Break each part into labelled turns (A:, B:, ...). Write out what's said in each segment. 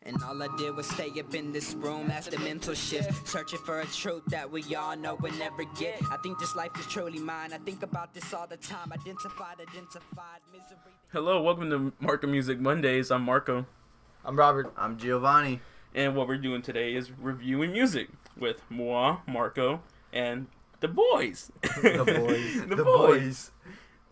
A: And all I did was stay up in this room, that's the mental shift. Searching for a truth that we all know we'll never get. I think this life is truly mine. I think about this all the time. Identified misery.
B: Hello, welcome to Marco Music Mondays. I'm Marco.
C: I'm Robert.
D: I'm Giovanni.
B: And what we're doing today is reviewing music with moi, Marco, and the boys.
C: The boys.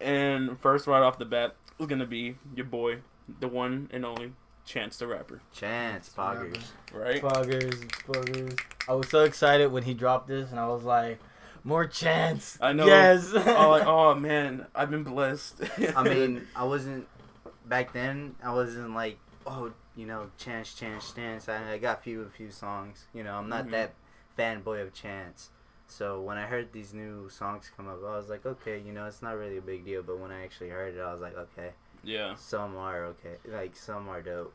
B: And first, right off the bat, is going to be your boy, the one and only Chance the Rapper.
D: Chance, Poggers.
B: Right?
C: Poggers. I was so excited when he dropped this, and I was like, more Chance.
B: I know.
C: Yes.
B: oh, man, I've been blessed.
D: I mean, back then, I wasn't like, Chance. I got a few songs. I'm not that fanboy of Chance. So when I heard these new songs come up, I was like, okay, it's not really a big deal. But when I actually heard it, I was like, okay.
B: Yeah.
D: Some are okay. Like, some are dope.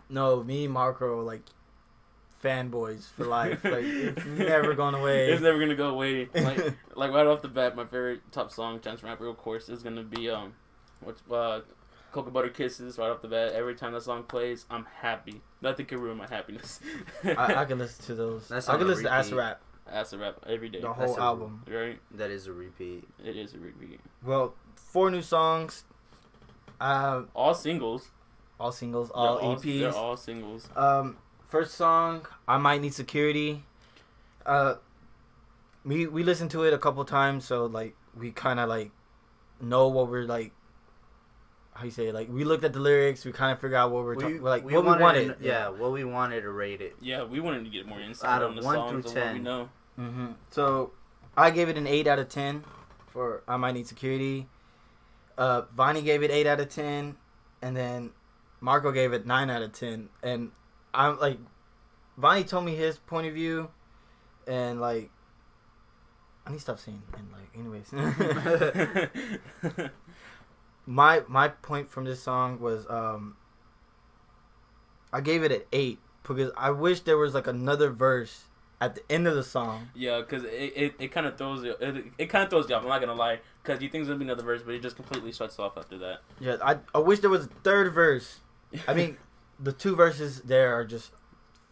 C: No, me and Marco are like fanboys for life. Like, it's never going away.
B: It's never going to go away. Like right off the bat, my favorite top song, Chance the Rapper, of course, is going to be Cocoa Butter Kisses right off the bat. Every time that song plays, I'm happy. Nothing can ruin my happiness.
C: I can listen to those. I can listen to Acid Rap.
B: Acid Rap every day.
C: The whole album.
B: Right?
D: That is a repeat.
B: It is a repeat.
C: Well, 4 new songs.
B: All singles.
C: All singles. All EPs.
B: They're all singles.
C: First song, I Might Need Security. We listened to it a couple times, so like we kind of like know what we're like. How you say it? Like we looked at the lyrics, we kind of figured out what what we wanted.
D: What we wanted to rate it.
B: Yeah, we wanted to get more insight on the songs and what we know.
C: So I gave it an 8 out of 10 for I Might Need Security. Vonnie gave it 8 out of 10, and then Marco gave it 9 out of 10. And I'm like, Vonnie told me his point of view, and like, I need to stop saying and like, anyways. My point from this song was I gave it an 8 because I wish there was like another verse at the end of the song.
B: Yeah, because it kind of throws you. It kind of throws you off. I'm not gonna lie, because you think there's gonna be another verse, but it just completely shuts off after that.
C: Yeah, I wish there was a third verse. I mean, the 2 verses there are just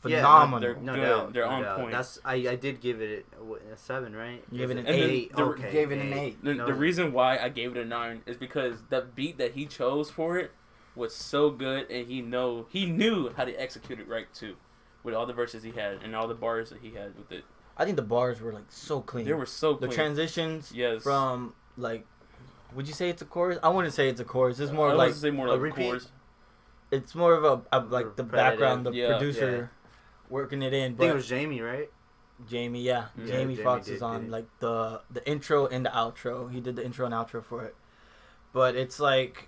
C: phenomenal.
B: They're good. They're on point.
D: I did give it a 7, right?
C: You gave it an
D: 8.
C: Okay. Gave it an 8.
B: The reason why I gave it a 9 is because the beat that he chose for it was so good, and he knew how to execute it right too, with all the verses he had and all the bars that he had with it.
C: I think the bars were like so clean.
B: They were so clean.
C: The transitions,
B: yes,
C: from like, would you say it's a chorus? I wouldn't say it's a chorus. It's more
B: I
C: like
B: would say more like a chorus.
C: It's more of a like the background, the producer working it in.
D: I think it was Jamie, right?
C: Jamie, yeah. Jamie Foxx is on like the intro and the outro. He did the intro and outro for it. But it's like,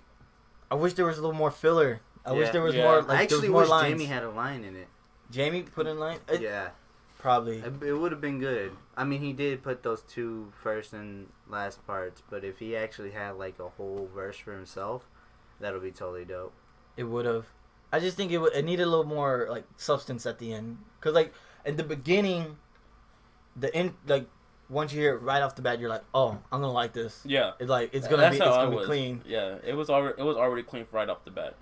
C: I wish there was a little more filler. I wish there was more. Like,
D: I actually
C: more
D: wish
C: lines.
D: Jamie had a line in it.
C: Jamie put in line?
D: Yeah.
C: Probably.
D: It would have been good. I mean, he did put those 2 first and last parts, but if he actually had like a whole verse for himself, that would be totally dope.
C: It would have. I just think it needed a little more like substance at the end. Cause like in the beginning, like once you hear it right off the bat, you're like, oh, I'm gonna like this.
B: Yeah.
C: It's gonna be clean.
B: Yeah, it was already clean right off the bat.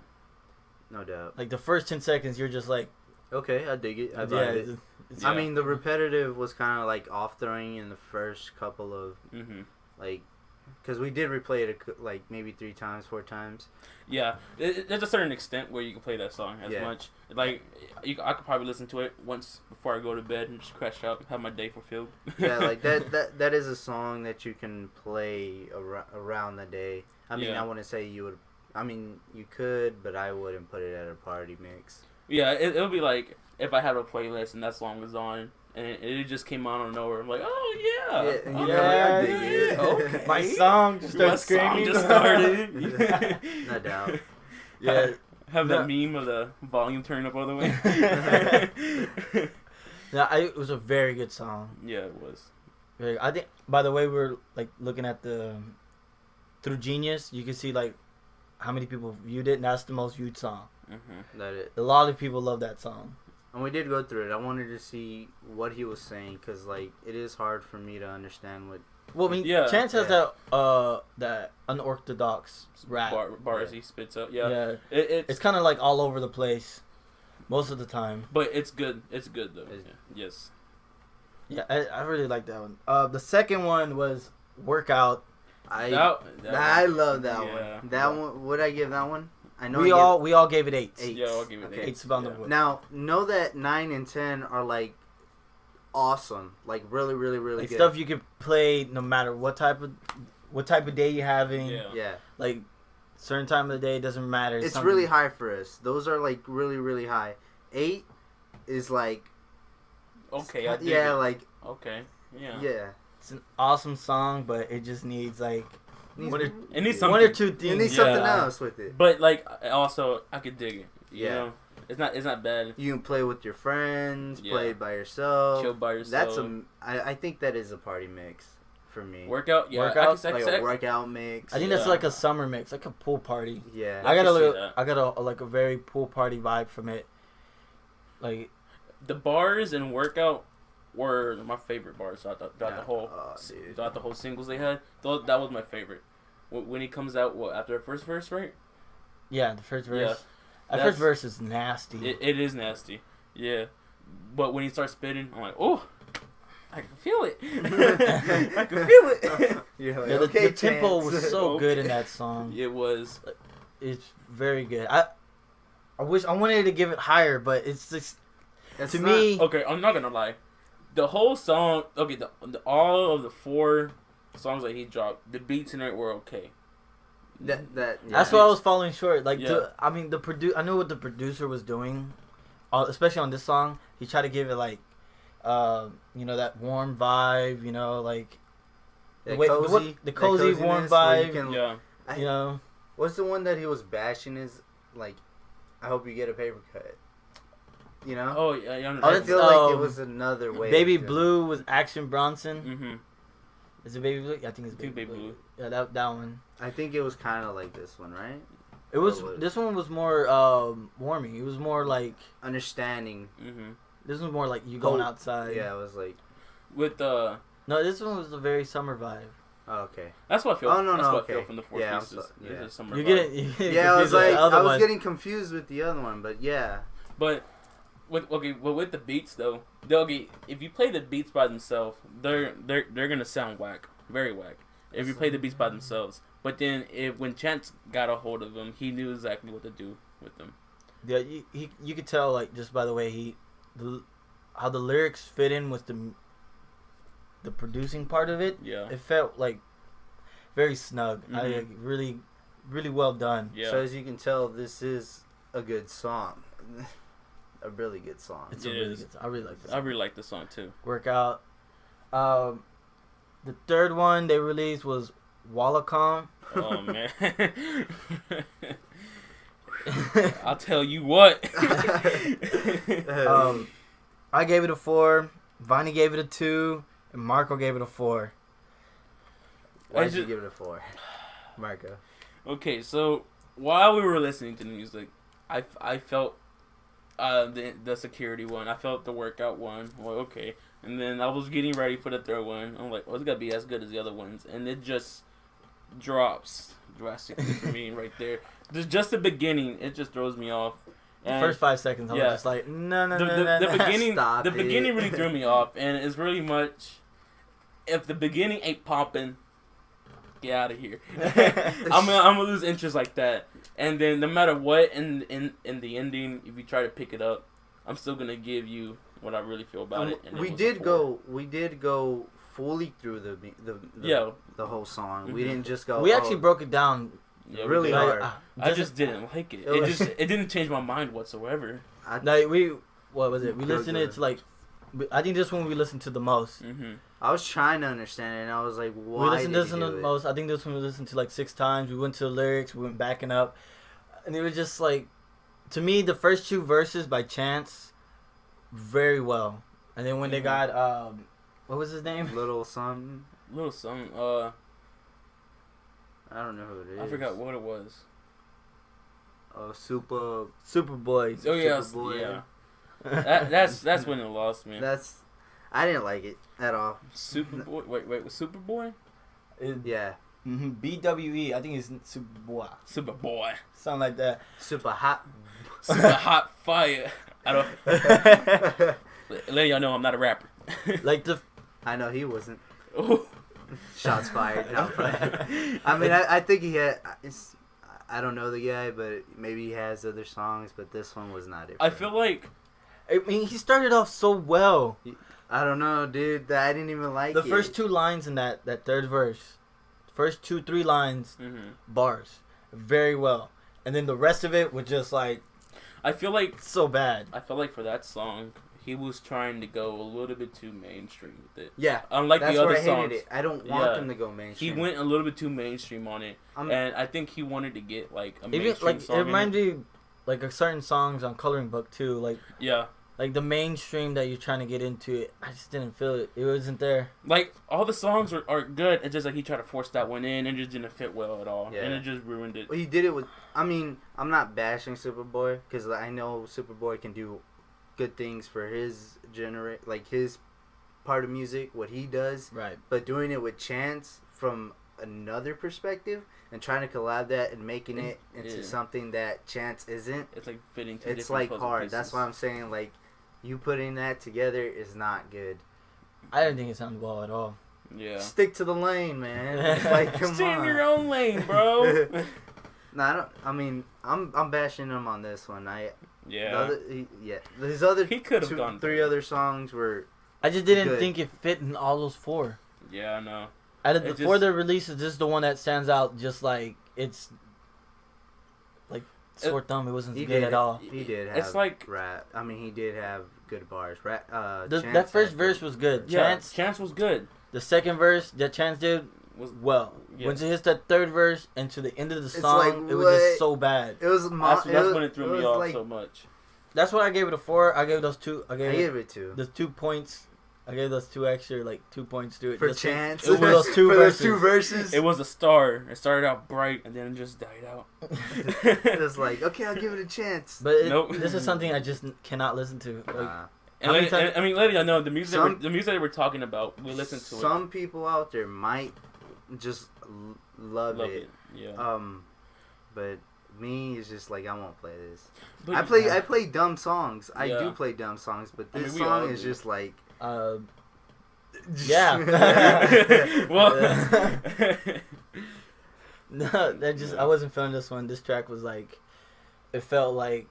D: No doubt.
C: Like the first 10 seconds, you're just like,
D: okay, I dig it. I vibe it. I mean, the repetitive was kind of like off-throwing in the first couple of like. Because we did replay it like maybe 3 times, 4 times.
B: Yeah, there's a certain extent where you can play that song as much. Like, I could probably listen to it once before I go to bed and just crash out, have my day fulfilled.
D: Yeah, like that is a song that you can play around the day. I mean, I wouldn't say you would. I mean, you could, but I wouldn't put it at a party mix.
B: Yeah, it would be like if I had a playlist and that song was on. And it just came out of nowhere. I'm like, oh yeah,
D: I dig it.
B: Okay.
C: My song just started screaming.
B: Just started.
D: No doubt.
B: Yeah, have that meme of the volume turned up all the way.
C: Yeah, it was a very good song.
B: Yeah, it was.
C: I think. By the way, we're like looking at through Genius. You can see like how many people viewed it, and that's the most viewed song.
D: That it.
C: A lot of people love that song.
D: And we did go through it. I wanted to see what he was saying because, like, it is hard for me to understand what
C: Well, I mean, Chance has that unorthodox rap
B: bars he spits up. Yeah,
C: it's kind of like all over the place. most of the time.
B: But it's good. It's good though.
D: It's-
B: Yes.
C: Yeah, I really like that one. The second one was Workout.
D: I
B: That
D: love that
B: yeah.
D: one. That one. Would I give that one? I know.
C: We all gave it 8s.
D: Eight.
B: Yeah, I'll give it
D: Okay.
B: 8.
C: 8s about the
B: Yeah.
C: book.
D: Now know that 9 and 10 are like awesome, like really, really, really
C: Like
D: good.
C: stuff you could play no matter what type of day you're having.
B: Yeah.
D: Yeah,
C: Like certain time of the day, it doesn't matter.
D: it's
C: something-
D: really high for us. Those are like really, really high. 8 is like
B: Okay. I dig
D: yeah,
B: it.
D: like
B: Okay. Yeah.
D: yeah.
C: It's an awesome song, but it just needs like
D: Needs-
C: one or,
B: It needs
C: one
B: something.
C: or two
D: You
C: things.
D: need
B: Yeah.
D: something else with it.
B: But like, also, I could dig it. You
D: Yeah.
B: know, it's not bad.
D: You can play with your friends,
B: Yeah.
D: play it by yourself.
B: Chill by yourself.
D: That's I think that is a party mix for me.
B: Workout. Yeah.
C: Workout?
B: I
D: Like
B: can
D: a workout mix.
C: I think that's
B: Yeah.
C: like a summer mix, like a pool party.
D: Yeah.
B: I
C: I got
B: can see
C: a
B: that.
C: I got a like a very pool party vibe from it. Like
B: the bars and workout were my favorite bars throughout the
D: Yeah.
B: whole
D: Oh, dude.
B: throughout the whole singles they had. That was my favorite. When he comes out, after the first verse, right?
C: yeah, the first verse.
B: Yeah.
C: That
B: That's-
C: first verse is nasty.
B: It is nasty. Yeah, but when he starts spitting, I'm like, oh, I can feel it. I can feel it.
D: You're like,
C: Yeah,
D: okay,
C: the tempo
D: Chance.
C: was so good in
B: Okay.
C: that song.
B: It was.
C: It's very good. I wanted to give it higher, but it's just
D: It's
C: to
D: not-
C: me.
B: Okay, I'm not gonna lie. The whole song, okay, all of the 4 songs that he dropped, the beats in it were okay.
D: that yeah.
C: That's why I was falling short. Like,
B: Yeah.
C: I mean, I knew what the producer was doing, especially on this song. He tried to give it like, that warm vibe. Like
D: That
C: way-
D: cozy,
C: the cozy, warm
D: coziness where you
C: vibe.
D: can-
B: Yeah.
D: What's the one that he was bashing? Is like, I hope you get a paper cut. You know.
B: Oh yeah. Yeah.
C: Oh,
D: I
C: that's-
D: feel like it
C: um,
D: was another way.
C: Baby
D: of doing
C: Blue was Action Bronson.
B: Mm-hmm.
C: Is it Baby Blue? Yeah, I think it's
B: I think
C: Baby
B: Baby
C: Blue.
B: Blue.
C: Yeah, that one.
D: it. I think it was kind of like this one, right?
C: It was.
D: what?
C: This one was more warming. It was more like.
D: Understanding.
B: Mm-hmm.
C: This was more like you going
D: Oh,
C: outside.
D: Yeah, it was like,
B: With
C: No, this one was a very summer vibe.
D: oh, okay.
B: that's what I feel.
D: Oh, no,
B: that's
D: no,
B: what
D: okay.
B: I feel from the 4
D: Yeah, I'm
B: pieces.
D: so- yeah.
B: It's a summer
C: You
B: vibe.
C: get it. You get
D: Yeah, I was
C: confused with
D: like,
C: the other
D: I was
C: one.
D: getting confused with the other one, but yeah.
B: But with the beats though, if you play the beats by themselves, they're gonna sound whack, very whack. If you play the beats by themselves, but then when Chance got a hold of them, he knew exactly what to do with them.
C: Yeah, you could tell like just by the way how the lyrics fit in with the producing part of it.
B: Yeah,
C: It felt like very snug.
B: Mhm.
C: Really, really well done.
B: yeah.
D: So as you can tell, this is a good song. A really good song.
C: It's
B: It
C: a really
B: is.
C: good. I really like this.
B: I really like the song too.
C: Workout. The third one they released was Wallacom.
B: Oh man, I'll tell you what.
C: I gave it a 4. Vonnie gave it a 2, and Marco gave it a 4.
D: Why
B: I
D: did you
B: just-
D: give it a 4, Marco?
B: Okay, so while we were listening to the music, I felt the security one. I felt the workout one. Well, okay, and then I was getting ready for the third one. I'm like, oh, it's gotta be as good as the other ones, and it just drops drastically for me right there. Just the beginning, it just throws me off.
C: The
B: And
C: first 5 seconds, I was
B: yeah.
C: just like, no.
B: the beginning,
D: Stop
B: the
D: it.
B: beginning really threw me off, and it's really much. If the beginning ain't popping, get out of here. I'm gonna lose interest like that. And then no matter what in the ending, if you try to pick it up, I'm still gonna give you what I really feel about it. And it
D: we
B: was a
D: did
B: 4.
D: go fully through the whole song. We
B: Mhm.
D: didn't just go.
C: We actually broke it down.
B: Yeah, we
D: really
B: did.
D: hard.
B: I just didn't like it.
C: It was-
B: It didn't change my mind whatsoever.
C: Like what was it? We
D: Go
C: listened
D: good.
C: to like, I think this one we listened to the most.
B: Mm-hmm.
D: I was trying to understand it, and I was like, why
C: We listened
D: did
C: to this
D: he
C: one
D: do
C: the
D: it?
C: most. I think this one we listened to like 6 times. We went to the lyrics. We went backing up, and it was just like, to me, the first 2 verses by Chance, very well. And then when they
B: Mhm.
C: got what was his name?
D: Little something.
B: Little something.
D: I don't know who it is.
B: I forgot what it was.
D: Oh, Super.
C: Superboy.
B: Oh yeah,
D: Superboy.
B: yeah. That's when it lost me.
D: I didn't like it at all.
B: Superboy. Wait, was Superboy?
D: Yeah,
C: BWE. I think it's Superboy.
B: Superboy.
C: Something like that.
D: super hot.
B: Super hot fire. I don't. Letting y'all know I'm not a rapper.
C: Like the.
D: I know he wasn't.
B: Ooh.
D: Shots fired. No, but, I mean, I think he had. I don't know the guy, but maybe he has other songs. But this one was not it.
B: I feel like
C: I mean, he started off so well.
D: I don't know, dude. I didn't even like
C: The
D: it.
C: first two lines in that third verse, first 2-3 lines, bars, very well, and then the rest of it was just like.
B: I feel like
C: so bad.
B: I feel like for that song, he was trying to go a little bit too mainstream with it.
D: Yeah,
B: unlike
D: that's
B: the other
D: where I hated
B: songs.
D: it. I don't want him to go
B: He
D: mainstream.
B: went a little bit too mainstream on it, and I think he wanted to get like a
C: Even
B: mainstream
C: like
B: song.
C: it reminded you like of certain songs on Coloring Book too. Like like the mainstream that you're trying to get into. I just didn't feel it. It wasn't there.
B: Like all the songs are good. It's just like he tried to force that one in and it just didn't fit well at all, and it just ruined it.
D: Well, he did it with. I mean, I'm not bashing Superboy because I know Superboy can do good things for his his part of music, what he does.
C: Right.
D: But doing it with Chance from another perspective and trying to collab that and making it into something that Chance isn't.
B: It's like fitting. To
D: it's like hard. Pieces. That's why I'm saying like you putting that together is not good.
C: I didn't think it sounded well at all.
B: Yeah.
D: Stick to the lane, man. Like come
B: Stay
D: on.
B: in your own lane, bro.
D: No, I don't. I mean, I'm bashing him on this one.
B: Yeah.
D: His other
B: he could have gone
D: 3 other songs were.
C: I just didn't
D: good.
C: think it fit in all those 4.
B: Yeah, I know.
C: Out of the 4 that releases, this is the one that stands out. Just like it's like sore thumb. It wasn't good at all.
D: He did have.
B: It's like
D: rap. I mean, he did have good bars. Rap.
C: That first verse was good.
B: Yeah, Chance was good.
C: The second verse that Chance did was well. Yeah. Once it hits that third verse and to the end of the song, it was just so bad.
D: It was.
B: That's when it threw me off so much.
C: That's why I gave it a 4. I gave those 2. I gave
D: it 2.
C: The 2 points. I gave those 2 extra, like 2 points to it.
D: For Chance.
C: It was those 2 verses.
D: 2 verses.
B: It was a star. It started out bright and then it just died out.
D: It was like, okay, I'll give it a chance.
C: But this is something I just cannot listen to. Like,
B: I mean, lady, I know the music. The music that we're talking about, we listen to.
D: Some people out there might just love it.
B: Yeah.
D: But me is just like I won't play this.
B: But
D: I play dumb songs. I do play dumb songs, but this song is just like.
C: Yeah.
B: Well.
C: No, I wasn't feeling this one. This track was like, it felt like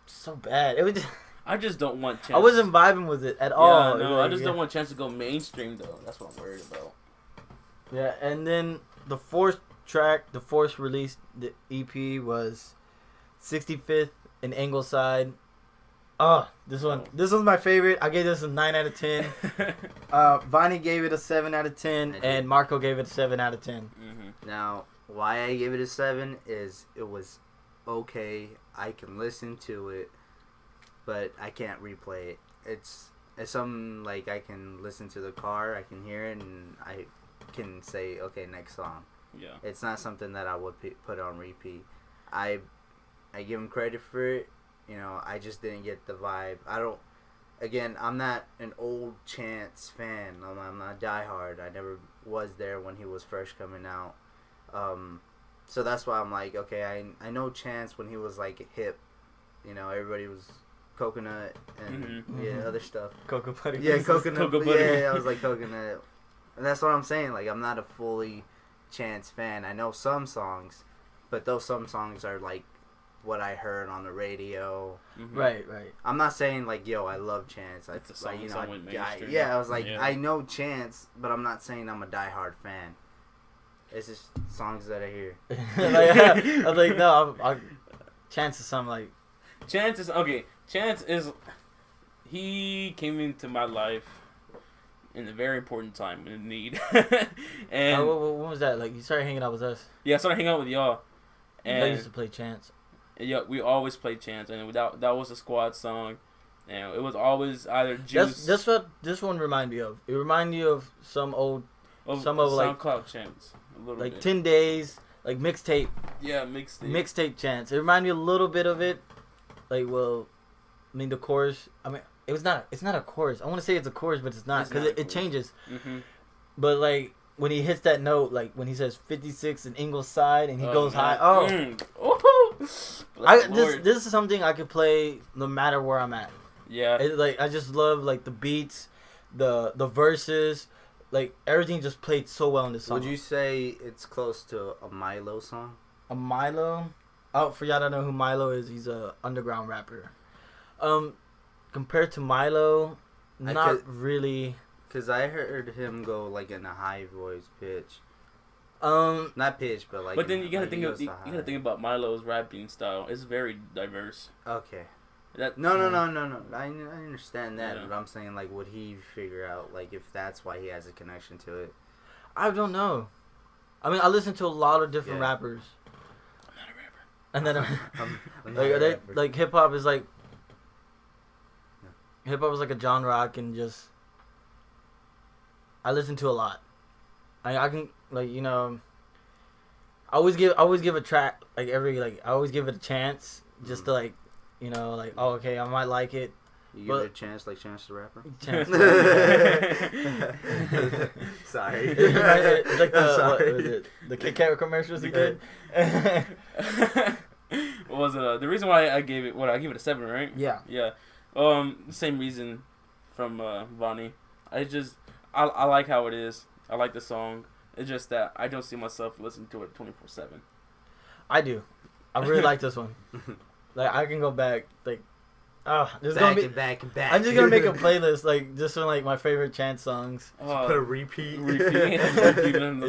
C: so bad. It was.
B: I just don't want Chance.
C: I wasn't vibing with it at all.
B: Yeah, no, I just don't want Chance to go mainstream though. That's what I'm worried about.
C: Yeah, and then the 4th track, the 4th release, the EP was 65th in Ingleside. This one's my favorite. I gave this a 9 out of 10. Vonnie gave it a 7 out of 10, and Marco gave it a 7 out of 10.
B: Mm-hmm.
D: Now, why I gave it a 7 is it was okay. I can listen to it, but I can't replay it. It's something like I can listen to the car, I can hear it, and I can say, okay, next song.
B: Yeah.
D: It's not something that I would put on repeat. I give him credit for it. You know, I just didn't get the vibe. I'm not an old Chance fan. I'm not diehard. I never was there when he was first coming out. So that's why I'm like, okay, I know Chance when he was like hip. You know, everybody was coconut and other stuff.
C: Cocoa butter.
D: Yeah, coconut.
B: Cocoa butter.
D: Yeah, I was like coconut. And that's what I'm saying. Like, I'm not a fully Chance fan. I know some songs, but those some songs are like what I heard on the radio.
C: Mm-hmm. Right.
D: I'm not saying like, yo, I love Chance. I was like, I know Chance, but I'm not saying I'm a diehard fan. It's just songs that I hear.
C: I was like, no, Chance is something like.
B: Chance is he came into my life in a very important time in need. And
C: when was that? Like, you started hanging out with us?
B: Yeah, I started hanging out with y'all. And
C: I used to play Chance.
B: Yeah, we always played Chance, and that was a squad song, and it was always either Juice.
C: That's what this one reminded me of. It reminded me of some old,
B: SoundCloud Chance, a little
C: like
B: bit.
C: 10 Days, like mixtape.
B: Yeah, mixtape.
C: Mixtape Chance. It reminded me a little bit of it. Like, well, I mean the chorus. I mean, it's not a chorus. I want to say it's a chorus, but it's not because it changes.
B: Mm-hmm.
C: But like when he hits that note, like when he says 56 in Ingleside and he goes high. Oh. This is something I could play no matter where I'm at.
B: Yeah.
C: I just love like the beats, the verses, like everything just played so well in this song.
D: Would you say it's close to a Milo song?
C: A Milo? Oh, for y'all don't know who Milo is, he's a underground rapper. Compared to Milo, not really.
D: Cause I heard him go like in a high voice pitch. Not pitch, but like.
B: But then you gotta think about Milo's rapping style. It's very diverse.
D: Okay.
B: No.
D: I understand that,
B: Yeah.
D: but I'm saying like, would he figure out like if that's why he has a connection to it?
C: I don't know. I mean, I listen to a lot of different rappers.
B: I'm not a rapper.
C: And then
D: I'm not a rapper.
C: like hip hop is like hip hop is like a genre I can just I listen to a lot. I can like I always give a track like I always give it a chance just to like like okay I might like it.
D: You give it a chance like Chance the Rapper?
C: Chance.
D: Sorry.
C: It's like
D: sorry.
C: what was it? The Kit Kat commercials he did.
B: What was it? The reason why I gave it I gave it a 7, right?
C: Yeah.
B: Yeah. Same reason from Vonnie. I like how it is. I like the song. It's just that I don't see myself listening to it 24/7.
C: I do. I really like this one. Like I can go back like there's
D: back
C: gonna be
D: and back and back.
C: I'm just gonna make a playlist like just from like my favorite Chance songs.
D: Put a repeat.
C: It's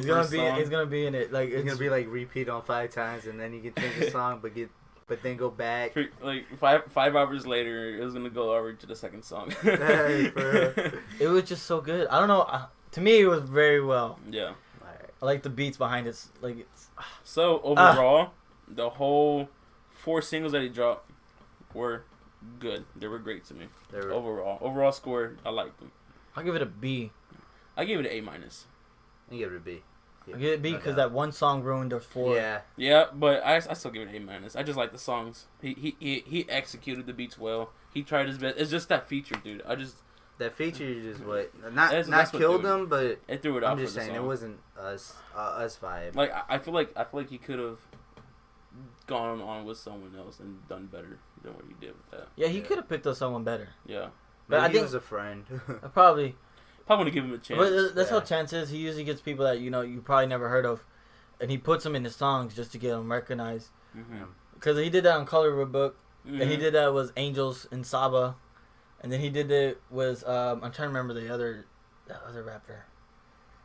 C: gonna be in it. Like
D: It's gonna be like repeat on 5 times, and then you can change the song, but then go back.
B: Like 5 hours later, it was gonna go over to the second song.
D: Hey, for real.
C: It was just so good. I don't know. To me, it was very well.
B: Yeah.
C: I like the beats behind it. Like it's.
B: So overall, the whole 4 singles that he dropped were good. They were great to me. Overall score, I liked them.
C: I'll give it a B.
B: I gave it an A-.
D: You give it a B.
C: I give it a B because that one song ruined the 4.
D: Yeah.
B: Yeah, but I still give it an A-. I just like the songs. He executed the beats well. He tried his best. It's just that feature, dude.
D: That feature is just what
B: That's
D: not
B: what
D: killed
B: threw it.
D: them, but
B: It threw it
D: I'm
B: off.
D: just
B: for the
D: saying
B: song.
D: it wasn't us vibe.
B: Like I feel like he could have gone on with someone else and done better than what he did with that.
C: Yeah, he could have picked up someone better.
B: Yeah.
C: But
D: Maybe
C: I
D: he
C: think
D: was a friend.
C: probably.
B: Probably want to give him a chance.
C: But that's how Chance is. He usually gets people that you probably never heard of, and he puts them in his songs just to get them recognized. Because he did that on Color of a Book, and he did that with Angels and Saba, and then he did it with I'm trying to remember the other rapper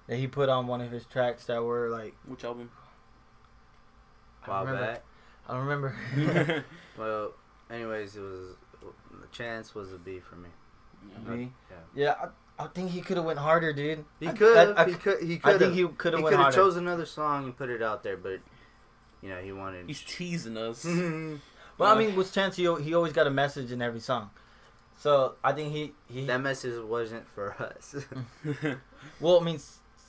C: that he put on one of his tracks that were like
B: Which album?
C: I don't remember.
D: Well, anyways, Chance was a B for me.
C: B? Yeah, I think he could have went harder, dude.
D: He could.
C: I
D: think he
C: could have went harder.
D: chose another song and put it out there, but he wanted.
B: He's teasing us.
C: Well, I mean, with Chance, he always got a message in every song. So I think he
D: That message wasn't for us.
C: well, I mean,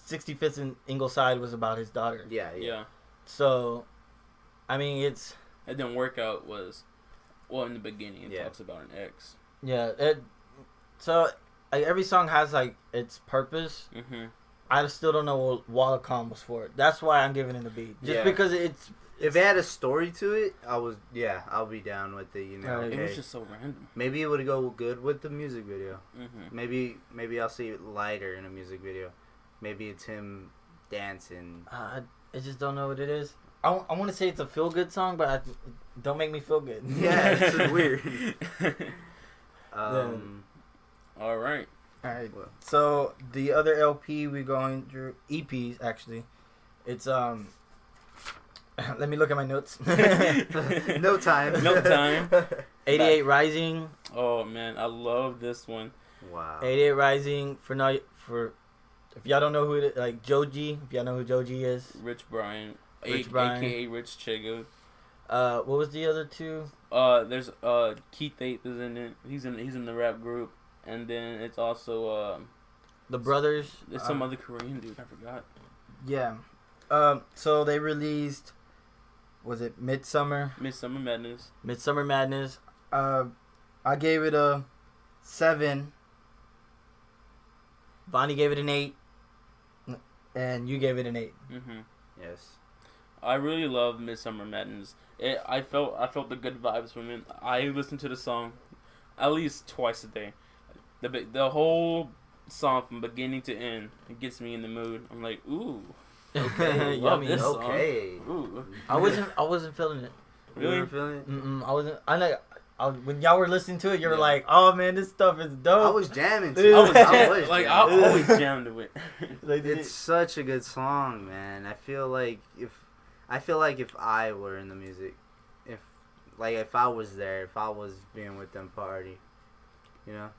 C: 65th and Ingleside was about his daughter.
B: Yeah.
C: So, I mean,
B: It didn't work out in the beginning it talks about an ex.
C: Yeah. So like, every song has like its purpose. I still don't know what Wallacom was for. That's why I'm giving it a B. Just because it's.
D: If it had a story to it, I'll be down with it.
C: Right.
B: It was just so random.
D: Maybe it would go good with the music video. Maybe I'll see it lighter in a music video. Maybe it's him dancing.
C: I just don't know what it is. I want to say it's a feel good song, but don't make me feel good.
D: Yeah, it's just weird.
B: All right.
C: Alright. So the other LP we're going through EPs actually. It's let me look at my notes.
D: No time.
C: 88 Rising.
B: Oh man, I love this one.
D: Wow.
C: 88 Rising for if y'all don't know who it is, like Joji, if y'all know who Joji is.
B: Rich Brian,
C: Brian.
B: aka Rich Chiga.
C: What was the other two?
B: There's Keith Ape is in it. He's in the rap group, and then it's also
C: The Brothers.
B: There's some other Korean dude. I forgot.
C: Yeah. So they released. Was it Midsummer
B: Madness.
C: Midsummer Madness. I gave it a 7. Vonnie gave it an 8. And you gave it an 8.
B: Mm-hmm.
D: Yes.
B: I really love Midsummer Madness. I felt the good vibes from it. I listened to the song at least twice a day. The whole song from beginning to end, it gets me in the mood. I'm like, ooh,
D: Okay,
B: love
C: Yummy.
B: this song.
D: okay.
B: Ooh,
C: I wasn't feeling it.
D: You
B: really?
D: were feeling it?
C: I wasn't. When y'all were listening to it, you were
B: Yeah.
C: like, "Oh man, this stuff is dope."
D: I was jamming
C: Dude.
D: too.
C: I was
B: I
D: jamming.
B: always jammed to it.
C: Like,
D: It's such a good song, man. I feel like if I were in the music, if I was there, if I was being with them party, you know.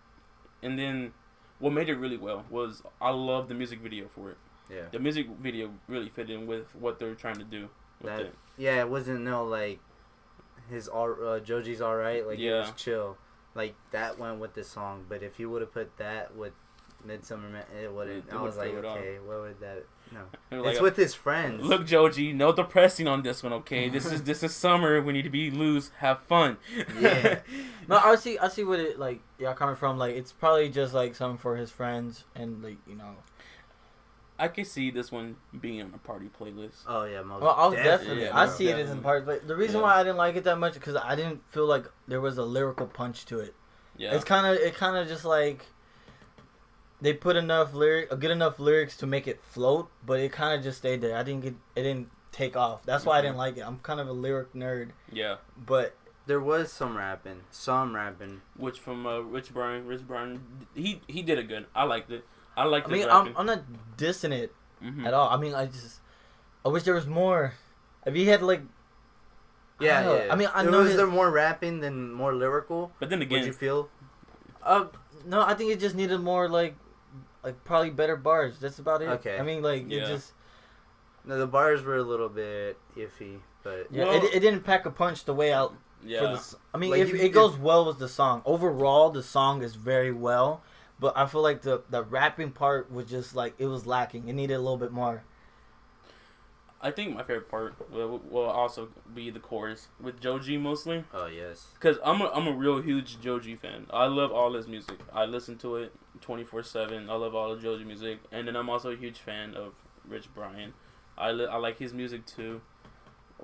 B: And then, what made it really well was I love the music video for it.
D: Yeah.
B: The music video really fit in with what they're trying to do with
D: That
B: it.
D: yeah, it wasn't no like his Joji's alright, like it was
B: Yeah.
D: chill. Like that went with the song, but if you would have put that with Midsummer Man, it wouldn't.
B: It
D: I was
B: would
D: like,
B: throw it off.
D: okay, what would that? No,
B: They're like,
D: it's with his friends.
B: Look, Joji, no depressing on this one, okay? This is summer. We need to be loose, have fun.
D: Yeah.
C: no, I see what it like. Y'all coming from like it's probably just like something for his friends and like
B: I can see this one being on a party playlist.
D: Oh yeah, most
C: Well, I was definitely.
B: Yeah,
C: I
B: bro.
C: see it as in part, but the reason
B: Yeah.
C: why I didn't like it that much because I didn't feel like there was a lyrical punch to it.
B: Yeah.
C: It kind of just like they put good enough lyrics to make it float, but it kind of just stayed there. It didn't take off. That's why I didn't like it. I'm kind of a lyric nerd,
B: Yeah.
C: but
D: There was some rapping.
B: Which from Rich Brian, he did it good. I liked it. I liked
C: I mean,
B: it. rapping.
C: I'm not dissing it
B: Mhm.
C: at all. I mean, I wish there was more. If he had like,
D: Yeah,
C: I don't know.
D: yeah.
C: I mean, I
D: there
C: know
D: was
C: his-
D: there more rapping than more lyrical.
B: But then
D: Would
B: again,
D: you feel?
C: no, I think it just needed more like probably better bars. That's about it.
D: Okay.
C: I mean, like
B: Yeah.
C: it just
D: No, the bars were a little bit iffy, but
C: yeah,
B: Well-
C: it didn't pack a punch the way out.
B: yeah.
C: For the, I mean,
D: Like,
C: if
D: you-
C: it goes well with the song. Overall, the song is very well, but I feel like the rapping part was just like it was lacking. It needed a little bit more.
B: I think my favorite part will also be the chorus with Joji mostly.
D: oh yes.
B: Cause I'm a real huge Joji fan. I love all his music. I listen to it 24/7. I love all of Joji music, and then I'm also a huge fan of Rich Brian. I like his music too.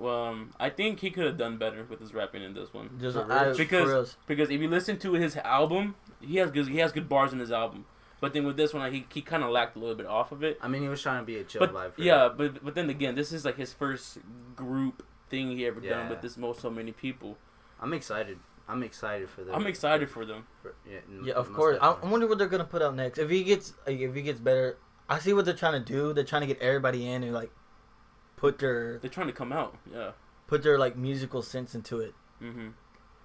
B: I think he could have done better with his rapping in this one.
C: Just
D: For
C: I,
D: real?
C: for reals.
B: Because if you listen to his album, he has good bars in his album. But then with this one, he kind of lacked a little bit off of it.
D: I mean, he was trying to be a chill
B: But
D: vibe. For
B: yeah,
D: that.
B: but then again, this is like his first group thing he ever done
D: Yeah.
B: with so many people.
D: I'm excited. I'm excited for them.
B: I'm excited for them.
C: Yeah, of
D: most
C: course. I
D: definitely.
C: wonder what they're gonna put out next. If he gets better, I see what they're trying to do. They're trying to get everybody in and like put their
B: They're trying to come out. Yeah.
C: like musical sense into it.
B: Mhm.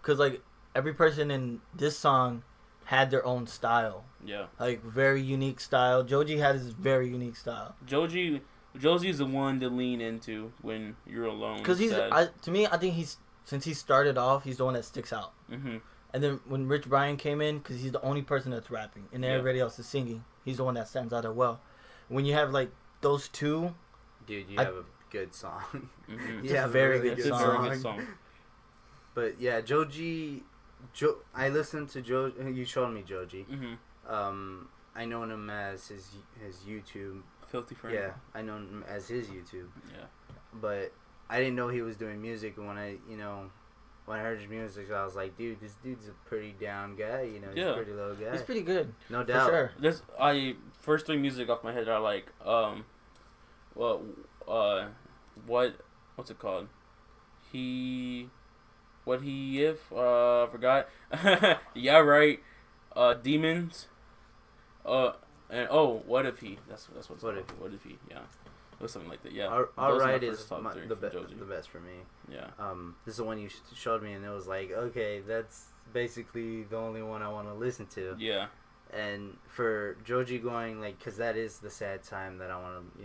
C: Cause like every person in this song had their own style,
B: Yeah.
C: like very unique style. Joji had his very unique style.
B: Josie's the one to lean into when you're alone.
C: Cause to me, I think since he started off, he's the one that sticks out.
B: Mhm.
C: And then when Rich Brian came in, because he's the only person that's rapping and
B: Yeah.
C: everybody else is singing, he's the one that stands out as well. When you have like those two,
D: Dude, you
C: I-
D: have a good song.
B: Mhm.
C: It's a very good
B: It's a
C: song.
B: very good song.
D: But yeah, I listened to You showed me Joji.
B: Mhm.
D: I know him as his YouTube.
B: Filthy Frank.
D: Yeah, I know him as his YouTube.
B: Yeah.
D: But I didn't know he was doing music. And when I heard his music, I was like, dude, this dude's a pretty down guy. He's
B: Yeah.
D: a pretty low guy.
C: he's pretty good.
D: No
C: For
D: doubt.
C: sure.
B: First three music off my head are like what's it called? Forgot. Yeah, right. Demons. And what if he? That's what it's
D: What
B: called.
D: If He.
B: What if he? Yeah, or something like that. Yeah.
D: All
B: Those are my
D: right
B: first
D: is
B: top three
D: the
B: from Joji.
D: best for me.
B: Yeah.
D: This is the one you showed me, and it was like, okay, that's basically the only one I want to listen to.
B: Yeah.
D: And for Joji going because that is the sad time that I want to,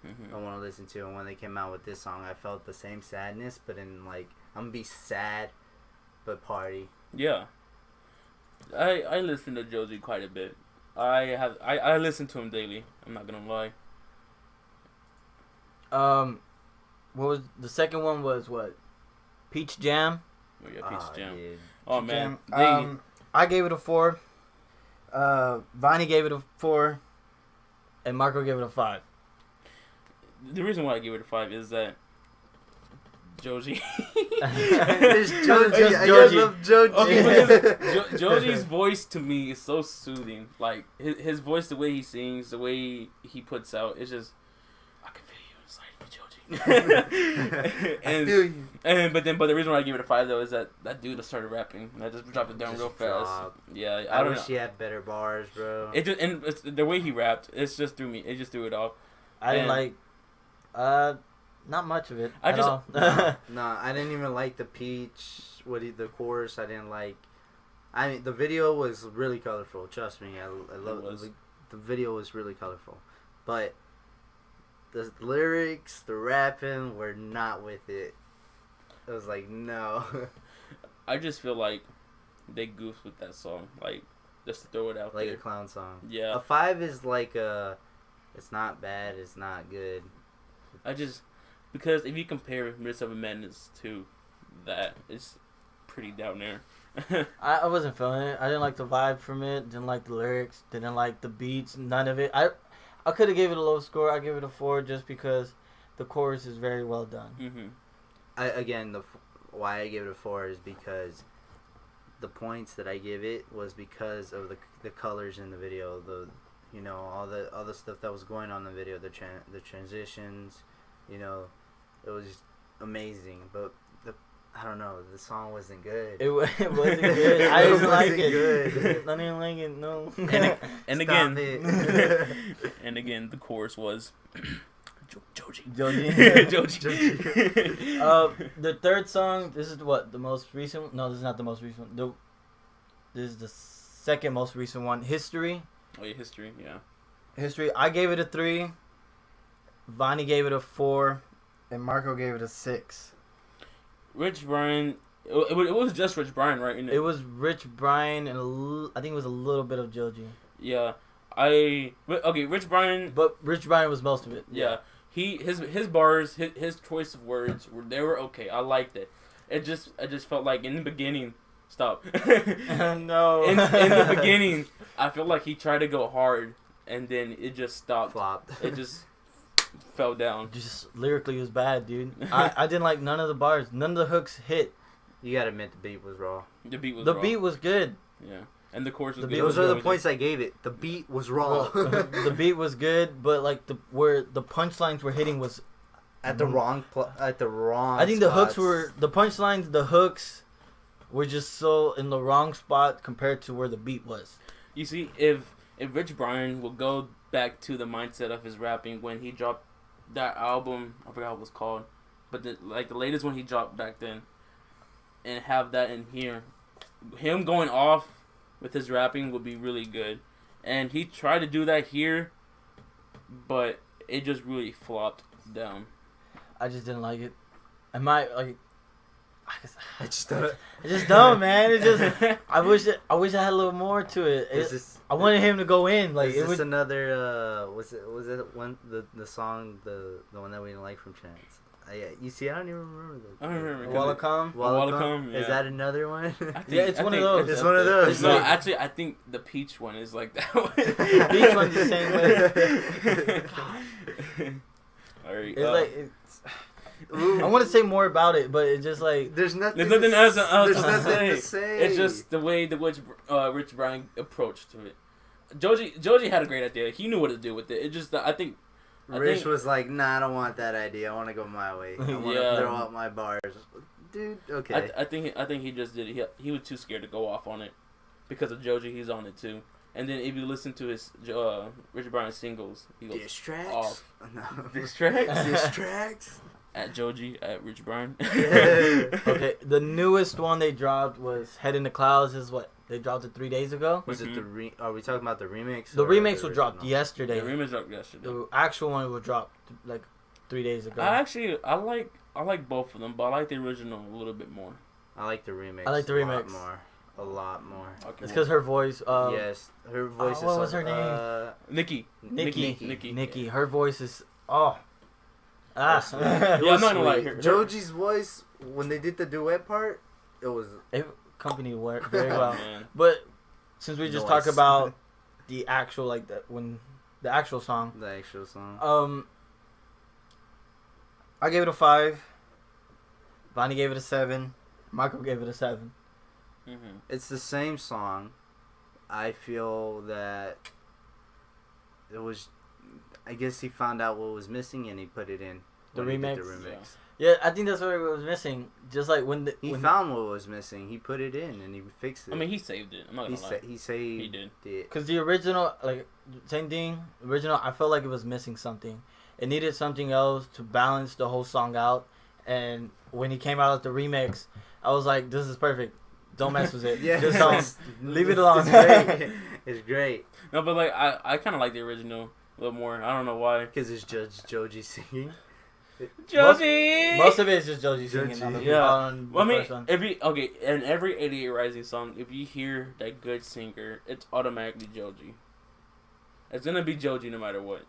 B: Mhm.
D: I want to listen to. And when they came out with this song, I felt the same sadness, but in I'm gonna be sad, but party.
B: Yeah. I listen to Joji quite a bit. I listen to him daily. I'm not gonna lie.
C: What was the second one? Was what? Peach Jam.
B: Oh, yeah, Peach Jam.
D: Dude.
B: Oh
C: Peach
B: man,
C: Jam. I gave it a 4. Viney gave it a 4, and Marco gave it a 5.
B: the reason why I give it a 5 is that Joji.
D: There's Joji.
C: Just
D: I
C: Joji.
D: love Joji.
B: Okay, Joji's voice to me is so soothing. Like his voice, the way he sings, the way he puts out, it's just I can feel you inside me, Joji.
D: I feel you.
B: But the reason why I give it a 5 though is that dude started rapping. And I just dropped it down
D: Just
B: real fast.
D: drop.
B: Yeah,
D: I
B: don't
D: wish
B: know.
D: he had better bars, bro.
B: It just and it's, the way he rapped, it's just threw me. It just threw it off.
C: I didn't
B: And-
C: like, not much of it.
B: I
C: at
B: just-
C: all.
D: Nah, I didn't even like the peach. The chorus, I didn't like. I mean, the video was really colorful. Trust me, I love
B: was.
D: the video was really colorful, but the lyrics, the rapping were not with it. I was like, no.
B: I just feel like they goofed with that song, like just to throw it out
D: Like
B: there.
D: a clown song.
B: Yeah,
D: A 5 is like it's not bad, it's not good.
B: Because if you compare Midst of a Madness to that, it's pretty down there.
C: I wasn't feeling it. I didn't like the vibe from it. Didn't like the lyrics. Didn't like the beats. None of it. I could have gave it a low score. I give it a 4 just because the chorus is very well done.
B: Mm-hmm.
D: Why I give it a 4 is because the points that I give it was because of the colors in the video, all the stuff that was going on in the video, the transitions, it was just amazing. But I don't know, the song wasn't good.
C: It wasn't good. I
D: It
C: didn't like
D: wasn't
C: it.
D: good.
C: I didn't like it. No.
B: And
D: Stop
B: again,
D: it.
B: and again, the chorus was Joji.
C: Joji.
B: Joji.
C: The third song. This is what the most recent. No, this is not the most recent. This is the second most recent one. History.
B: Oh yeah, history. Yeah.
C: History. I gave it a 3. Vonnie gave it a 4, and Marco gave it a 6.
B: Rich Brian. It was just Rich Brian, right?
C: It was Rich Brian and I think it was a little bit of Joji.
B: Yeah. Rich Brian.
C: But Rich Brian was most of it.
B: Yeah. His bars, his choice of words were okay. I liked it. I just felt like in the beginning. Stop.
C: No.
B: In the beginning, I feel like he tried to go hard, and then it just stopped.
D: Flopped.
B: It just fell down.
C: Just lyrically it was bad, dude. I didn't like none of the bars. None of the hooks hit.
D: You gotta admit the beat was raw.
B: The beat was
C: The
B: raw.
C: beat was good.
B: Yeah, and the chorus was
C: The
B: good.
C: beat
D: Those
C: was
D: are the
C: good.
D: points I gave it. The beat was raw.
C: The beat was good, but like where the punchlines were hitting was
D: at the wrong
C: I think the hooks were the punchlines, the hooks were just so in the wrong spot compared to where the beat was.
B: You see, if Rich Brian will go back to the mindset of his rapping when he dropped that album, I forgot what it was called, but the latest one he dropped back then, and have that in here, him going off with his rapping would be really good. And he tried to do that here, but it just really flopped down.
C: I just didn't like it. I might like.
D: I just don't.
C: I just don't, man. It just. I wish I had a little more to it. I wanted him to go in. Like
D: Is
C: it
D: this
C: was.
D: another? Was it one the song the one that we didn't like from Chance? Yeah, you see, I don't even remember that.
B: I don't remember.
C: Wallacom.
B: Wallacom, yeah.
D: Is that another one?
B: I think-
C: Yeah, it's
B: I
C: one of
B: think
C: those.
D: It's one of those.
B: No, actually, I think the peach one is like that one.
C: Peach one's the same way.
B: Alright.
C: It's like it's, I want to say more about it, but it's just like
D: There's nothing.
B: There's nothing else
D: There's
B: to
D: nothing
B: say.
D: to say.
B: It's just the way the Rich Brian approach to it. Joji had a great idea. He knew what to do with it. It just I think
D: Rich was like, "Nah, I don't want that idea. I want to go my way. I want to
B: Yeah.
D: throw out my bars." Dude, okay.
B: I think he just did it. He was too scared to go off on it because of Joji. He's on it too. And then if you listen to his Rich Brian singles, he goes
D: Diss tracks?
B: off.
D: No.
B: Diss tracks?
D: Diss tracks?
B: At Joji at Rich Brian.
C: okay. The newest one they dropped was "Head in the Clouds." Is what they dropped it 3 days ago.
D: Was it are we talking about the remix?
C: The
D: or
C: remix was dropped
D: original?
C: yesterday.
B: The remix dropped yesterday.
C: The actual one was dropped like 3 days ago.
B: I like both of them, but I like the original a little bit more.
D: I like the remix.
C: I like the remix.
D: A lot more.
B: Okay,
C: It's because her voice.
D: Yes, her voice is.
C: what was her name?
B: Nikki.
C: Nikki. Her voice is. Oh.
D: It
B: Yeah,
D: was
B: I'm not gonna lie.
D: sweet. Joji's voice when they did the duet part, it was.
C: It company worked very well.
B: Man.
C: But since we just
D: Noise.
C: talk about the actual the actual song,
D: The actual song.
C: I gave it a 5. Bonnie gave it a 7. Michael gave it a 7.
B: Mm-hmm.
D: It's the same song. I feel that it was. I guess he found out what was missing and he put it in.
C: The
D: when he
C: remix?
D: did the remix.
C: Yeah, I think that's what it was missing. Just like when
D: He found what was missing. He put it in and he fixed it.
B: I mean, he saved it. I'm not gonna lie.
D: He saved
B: He did.
D: it.
C: Because the original, like, same thing. Original, I felt like it was missing something. It needed something else to balance the whole song out. And when he came out with the remix, I was like, this is perfect. Don't mess with it.
D: Yeah,
C: Just don't. Leave it alone.
D: It's great. It's great
B: No, but like I kind of like the original a little more. I don't know why.
D: because it's Judge Joji singing.
B: Joji.
C: Most of it is just Joji singing on the,
B: Yeah.
C: on the
B: Well, I mean,
C: first one.
B: in every 88 Rising song, if you hear that good singer, it's automatically Joji. It's gonna be Joji no matter what.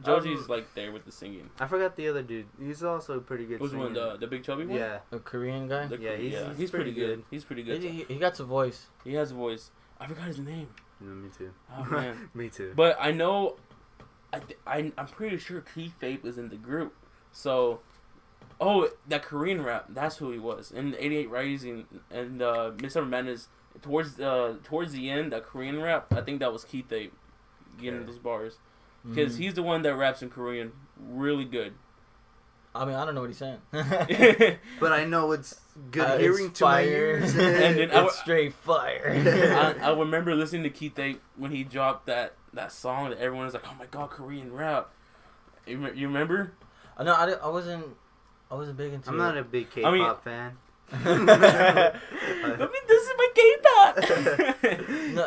B: Joji's like there with the singing.
D: I forgot the other dude. He's also a pretty good
B: Who's
D: singer.
B: one? The big chubby one?
D: Yeah.
C: The Korean guy?
D: Yeah, he's
B: pretty
D: pretty
B: good.
D: good.
B: He's pretty good.
C: He got the voice.
B: He has a voice. I forgot his name.
D: Me too.
B: Oh man.
D: Me too.
B: But I know, I'm pretty sure Keith Fape is in the group. So, that Korean rap, that's who he was. In 88 Rising and Midsummer Madness, towards the end, that Korean rap, I think that was Keith Fape getting those bars. Because he's the one that raps in Korean really good.
C: I mean, I don't know what he's saying.
D: But I know it's good hearing
C: it's
D: to my
C: fire.
D: ears.
B: And then
C: It's straight fire.
B: I remember listening to Keith Fape when he dropped that song that everyone was like, "Oh my god, Korean rap!" You remember?
C: No, I wasn't big into.
D: I'm not a big K-pop
B: I mean-
D: fan.
B: I mean, this is my K-pop.
C: No,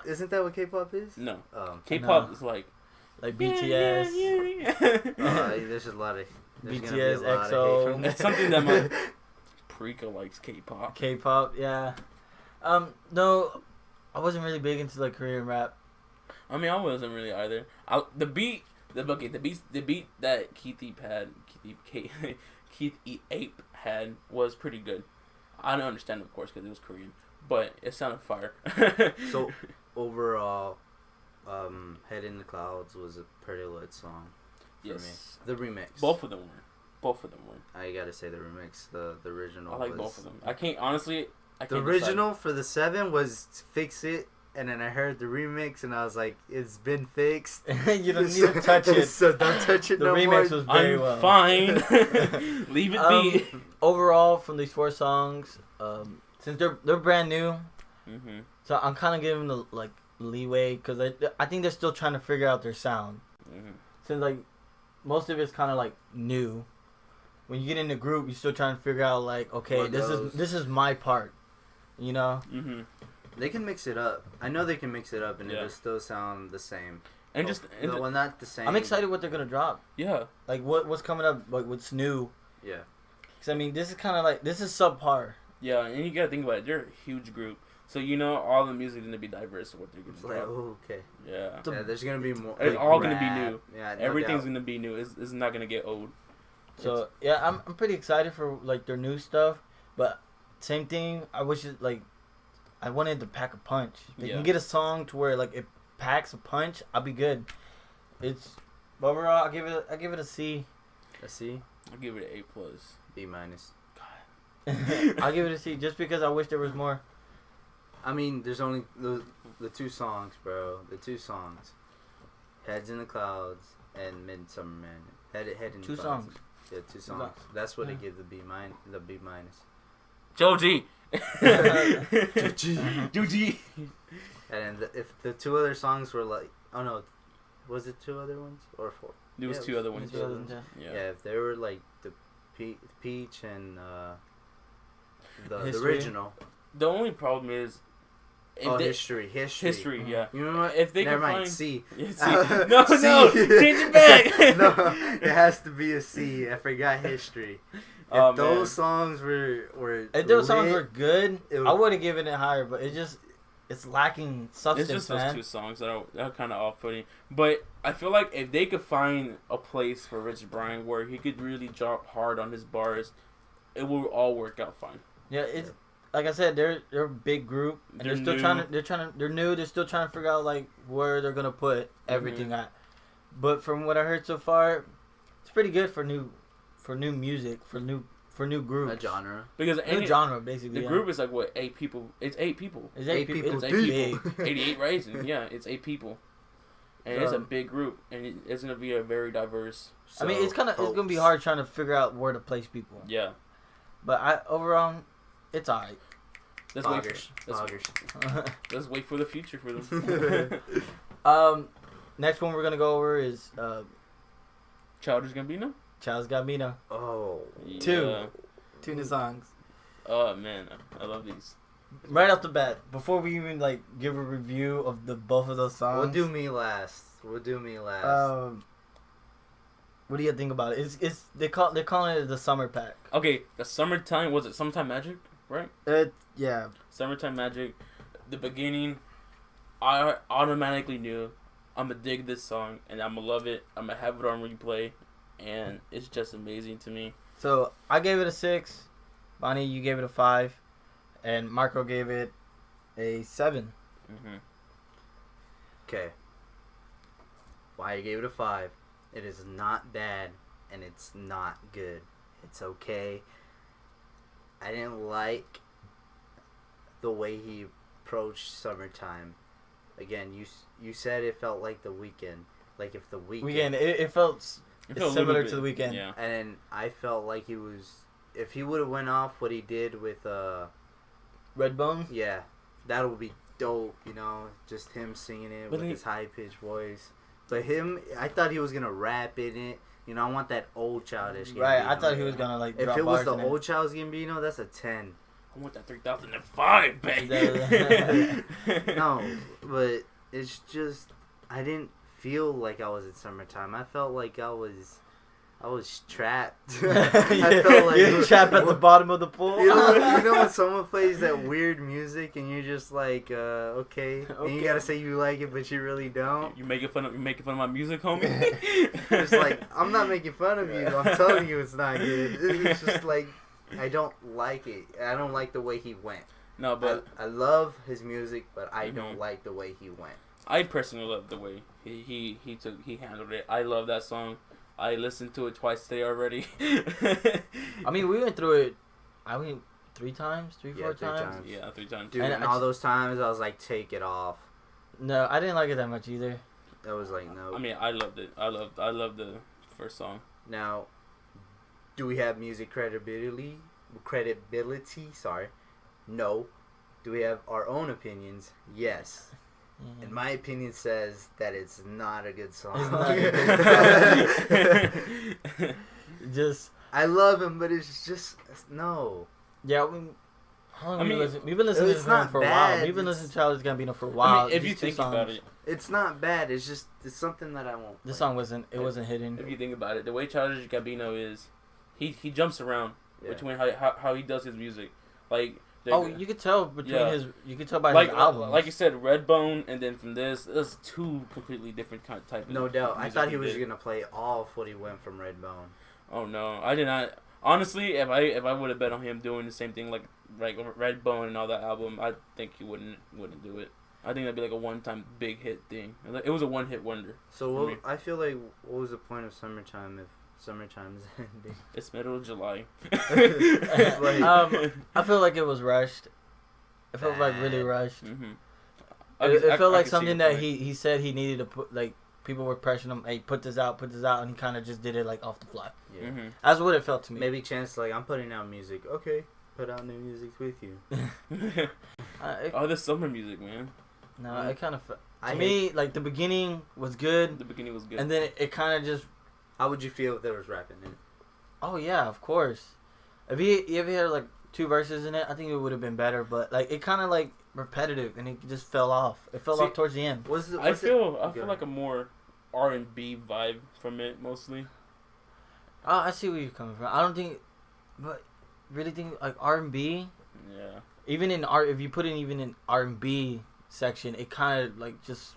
D: Isn't that what K-pop is?
B: No,
D: Oh.
B: K-pop
C: No.
B: is like
C: like BTS,
D: There's a lot of there's gonna be
C: BTS,
D: a lot of hate
C: EXO.
D: from
B: It's something that my Prika likes K-pop.
C: K-pop, yeah. No, I wasn't really big into like Korean rap.
B: I mean, I wasn't really either. The beat that Keith Ape had was pretty good. I don't understand it, of course, because it was Korean, but it sounded fire.
D: So overall, "Head in the Clouds" was a pretty lit song for
B: yes,
D: me. The remix.
B: both of them were.
D: I gotta say the remix. The original.
B: I like
D: was,
B: both of them. I can't honestly. I
D: The
B: can't
D: original for the 7 was "Fix It," and then I heard the remix, and I was like, "It's been fixed."
C: You don't need to touch it.
D: So don't touch it
C: The
D: no
C: remix
D: more.
C: was very well.
B: I'm fine. Leave it be.
C: Overall, from these 4 songs, since they're brand new,
B: Mm-hmm.
C: so I'm kind of giving them like leeway because I think they're still trying to figure out their sound.
B: Mm-hmm.
C: Since like most of it's kind of like new. When you get in the group, you're still trying to figure out like, okay,
D: What goes.
C: this is my part, you know.
B: Mm-hmm.
D: They can mix it up. I know they can mix it up, and
B: Yeah.
D: it'll still sound the same.
B: And
D: well, not the same.
C: I'm excited what they're gonna drop.
B: yeah.
C: Like what's coming up, like what's new.
D: Yeah.
C: Cause I mean, this is kind of like this is subpar.
B: Yeah, and you gotta think about it. They're a huge group, so you know all the music is gonna be diverse of what they're gonna
D: It's like,
B: drop.
D: oh, okay.
B: Yeah,
D: Yeah, there's gonna be more.
B: It's
D: like,
B: all gonna be
D: rap.
B: new.
D: Yeah, no
B: everything's
D: doubt.
B: gonna be new. It's not gonna get old.
C: So yeah, I'm pretty excited for like their new stuff, but same thing. I wish it like I wanted to pack a punch. They
B: Yeah.
C: can get a song to where like it packs a punch. I'll be good. It's overall I give it a C.
D: A C,
B: I'll give it an A+.
D: B minus.
C: I'll give it a C just because I wish there was more.
D: I mean, there's only the 2 songs, bro. The 2 songs, "Heads in the Clouds" and "Midsummer Madness." Head in the
C: 2
D: Clouds.
C: songs.
D: Yeah, 2 songs.
C: songs.
D: That's what
C: Yeah.
D: I give the B minus.
B: Joji.
D: Joji.
B: Joji.
D: And if the 2 other songs were like, oh no, was it 2 other ones or 4?
B: There was
D: Yeah,
B: 2 other ones.
D: two other ones.
B: Yeah.
D: Yeah, if they were like the Peach and the
C: History.
D: original.
B: The only problem is, if they,
D: History.
B: history. Yeah.
D: You know what?
B: If they
D: Never
B: can
D: mind.
B: find
D: C.
B: Yeah, C. No,
D: C.
B: no, change it back.
D: No, it has to be a C. I forgot history. If
B: Oh,
D: those
B: man.
D: songs were
C: If those songs
D: lit,
C: were good,
D: it would-
C: I would have given it higher. But it's lacking substance,
B: It's just those
C: man.
B: 2 songs that are kind of off-putting. But I feel like if they could find a place for Rich Brian where he could really drop hard on his bars, it will all work out fine.
C: Yeah, it's like I said, they're a big group. And
B: They're
C: they're still
B: new.
C: they're new. They're still trying to figure out like where they're gonna put everything at. But from what I heard so far, it's pretty good for new music, for new for new groups.
D: A genre.
B: Because
C: New genre, basically.
B: the group is like what 8 people. It's 8 people.
C: It's
D: Eight
C: eight people.
D: people
C: It's
D: deep.
C: big.
B: 88 Rising. Yeah, it's 8 people, and it's a big group, and it's gonna be a very diverse.
C: I mean, it's gonna be hard trying to figure out where to place people.
B: Yeah.
C: But overall, it's alright.
B: Let's wait for the future for them.
C: Next one we're gonna go over is
B: Childish Gambino.
C: Childish Gambino.
D: Oh.
B: Yeah.
C: Two new songs.
B: Oh man, I love these.
C: Right off the bat, before we even like give a review of both of those songs,
D: We'll do me last. What do you think about it?
C: They're calling it the summer pack.
B: Okay, the summertime, was it Summertime Magic, right?
C: Yeah.
B: Summertime Magic. The beginning, I automatically knew I'm gonna dig this song and I'm gonna love it. I'm gonna have it on replay, and it's just amazing to me.
C: So I gave it a 6. Bonnie, you gave it a 5, and Marco gave it a 7.
B: Mm-hmm.
D: Okay. Why I gave it a 5? It is not bad, and it's not good. It's okay. I didn't like the way he approached Summertime. Again, you said it felt like The Weeknd. Like if The Weeknd...
C: It felt
B: It's
C: similar to The Weeknd.
B: Yeah.
D: And I felt like he was... If he would have went off what he did with...
C: Redbone?
D: Yeah. That would be dope, you know? Just him singing it with his high-pitched voice. But I thought he was going to rap in it. You know, I want that old Childish Gambino.
C: Right, I thought he was going to, like,
D: If
C: drop
D: it was
C: bars
D: the
C: in
D: old Childish Gambino, that's a 10.
B: I want that 3005, baby.
D: No, but it's just... I didn't feel like I was in Summertime. I felt like I was trapped. I felt like
C: you're trapped at the bottom of the pool.
D: You know when someone plays that weird music and you're just like, okay, and you gotta say you like it, but you really don't.
B: You making fun of my music, homie?
D: It's like, I'm not making fun of you. I'm telling you it's not good. It's just like, I don't like it. I don't like the way he went.
B: No, but
D: I love his music, but I don't like the way he went.
B: I personally love the way he handled it. I love that song. I listened to it twice today already.
C: I mean, we went through it. 3 times, 4 times.
B: Yeah, 3 times.
D: Dude, and all those times I was like, take it off.
C: No, I didn't like it that much either.
D: I was like, no.
B: I mean, I loved it. I loved the first song.
D: Now, do we have music credibility? Sorry. No. Do we have our own opinions? Yes.
C: Mm-hmm.
D: And my opinion says that it's not a good song.
C: Just
D: I love him, but it's just no.
C: Yeah, how long we've been listening to
D: it's
C: him
D: not
C: for a
D: bad.
C: while. We've been listening to Childish Gambino for a while.
B: I mean, if you
C: These two
B: think
C: songs,
B: about it,
D: It's not bad. It's just something that I won't.
C: this song wasn't hidden.
B: if you think about it, the way Childish Gambino is, he jumps around between how he does his music, like.
C: You could tell between you could tell by
B: like
C: his albums.
B: like you said, Redbone, and then from this, it's 2 completely different type of.
D: No doubt. I
B: music
D: thought he was gonna play off what he went from Redbone.
B: Oh no, I did not. Honestly, if I would have bet on him doing the same thing like Redbone and all that album, I think he wouldn't do it. I think that'd be like a one-time big hit thing. It was a one-hit wonder.
D: So I feel like, what was the point of Summertime if Summertime's ending?
B: It's middle of July.
C: I feel like it was rushed. It felt like really rushed.
B: Mm-hmm.
C: It felt like something that he said he needed to put, like, people were pressuring him, hey, put this out, and he kind of just did it, like, off the fly.
D: Yeah.
B: Mm-hmm.
C: That's what it felt to me.
D: Maybe Chance, like, I'm putting out music. Okay, put out new music with you.
B: The summer music, man.
C: No, it kind of to me, like, the beginning was good.
B: The beginning was good.
C: And then it kind of just...
D: How would you feel if there was rapping in it?
C: Oh, yeah, of course. If he had, like, 2 verses in it, I think it would have been better. But, like, it kind of, like, repetitive, and it just fell off. It fell off towards the end.
B: I feel like a more R&B vibe from it, mostly.
C: Oh, I see where you're coming from. I don't think... But really think, like, R&B...
B: Yeah.
C: Even in if you put it even in R&B section, it kind of, like, just...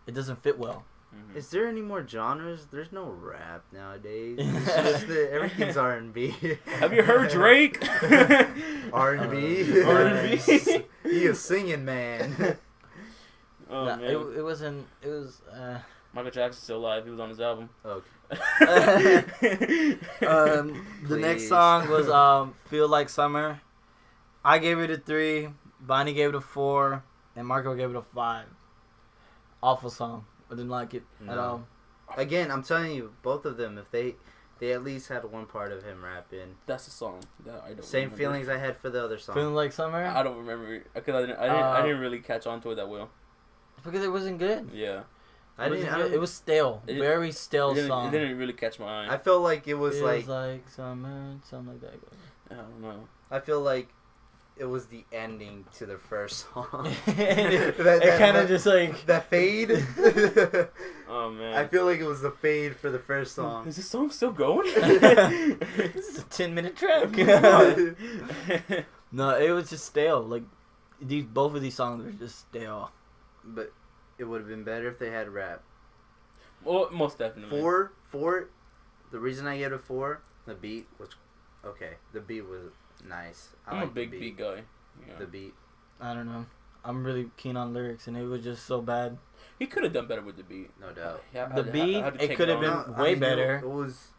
C: It doesn't fit well.
B: Mm-hmm.
D: Is there any more genres? There's no rap nowadays. It's just everything's R&B.
B: Have you heard Drake?
D: R&B.
B: R&B.
D: He a singing man.
B: Oh
C: Nah,
B: man.
C: it wasn't. It was.
B: Michael Jackson's still alive. He was on his album.
D: Okay.
C: The next
D: Please.
C: song was "Feel Like Summer." I gave it a 3. Bonnie gave it a 4, and Marco gave it a 5. Awful song. I didn't like it at
D: No.
C: all.
D: Again, I'm telling you, both of them, if they at least had one part of him rapping.
B: That's the song that I don't.
D: Same
B: remember.
D: feelings I had for the other song.
C: Feeling Like Summer.
B: I don't remember because I didn't really catch on to it that well.
C: Because it wasn't good.
B: Yeah.
D: I didn't.
C: It was stale.
B: It-
C: Very stale
B: It
C: song.
B: didn't really catch my eye.
D: I felt like it was
C: Feels
D: like.
C: like summer, something like that.
B: I don't know.
D: I feel like it was the ending to the first song.
C: it kind of just like
D: that fade.
B: Oh man.
D: I feel like it was the fade for the first song.
B: Is this song still going?
C: this is a 10-minute track. No, it was just stale. Like both of these songs are just stale.
D: But it would have been better if they had rap.
B: Well, most definitely.
D: 4. The reason I gave it a 4, the beat was okay. The beat was nice.
B: I'm a
D: like the
B: big beat guy. Yeah.
D: The beat.
C: I don't know. I'm really keen on lyrics, and it was just so bad.
B: He could have done better with the beat.
D: No doubt.
C: The beat, it could have been
D: No,
C: way
D: I mean,
C: better.
D: It was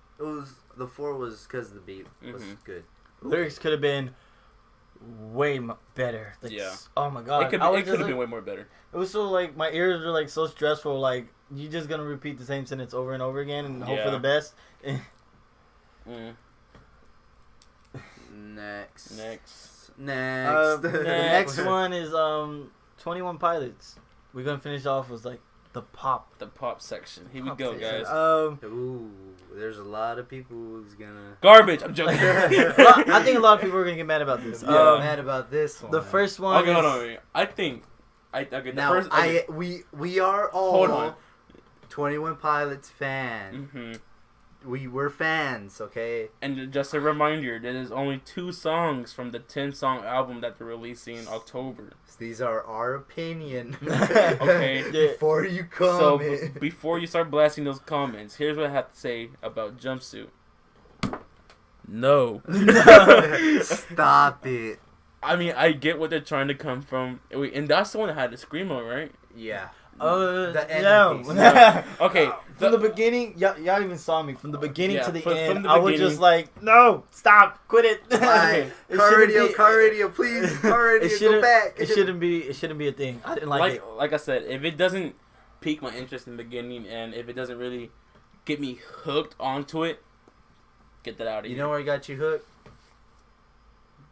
D: the 4 was because the beat was good.
C: Lyrics could have been way better. Like,
B: Yeah.
C: Oh my god.
B: It could
C: I was
B: have
C: just
B: been
C: like,
B: way more better.
C: it was so like my ears were like so stressful. Like you just gonna repeat the same sentence over and over again and hope for
B: Yeah.
C: the best.
B: Mm.
D: Next.
C: The
B: Next.
C: next one is 21 Pilots. We're gonna finish off with like the pop.
B: The pop section. Here we
C: Pop
B: go,
C: section.
B: guys.
D: Ooh, there's a lot of people who's gonna
B: Garbage. I'm joking.
C: I think a lot of people are gonna get mad about this.
D: get
B: Yeah.
D: mad about this one.
C: The first one.
B: Okay,
C: is,
B: hold on. Wait. I think. Okay, the
D: Now
B: first. Okay.
D: we are all
B: Hold on.
D: 21 Pilots fan.
B: Mm-hmm.
D: We were fans, okay?
B: And just a reminder, there is only 2 songs from the 10-song album that they're releasing in October.
D: These are our opinion.
B: Okay.
D: Before you
B: So
D: comment.
B: before you start blasting those comments, here's what I have to say about Jumpsuit. No.
D: Stop it.
B: I mean, I get what they're trying to come from, and that's the one that had the screamo, right?
D: Yeah.
C: The
D: ending piece.
C: yeah.
B: Okay.
C: From the beginning, y'all even saw me. From the beginning
B: Yeah,
C: to the
B: from
C: end,
B: the
C: I was
B: beginning.
C: just like, no, stop, quit it.
B: Okay.
C: It
D: Car
C: shouldn't
D: radio,
C: be-
D: car radio, please. Car radio,
C: It
D: go
C: shouldn't.
D: back.
C: It shouldn't be. It shouldn't be a thing. I didn't like it.
B: Like I said, if it doesn't pique my interest in the beginning, and if it doesn't really get me hooked onto it, get that out of
D: You
B: here.
D: know where I got you hooked?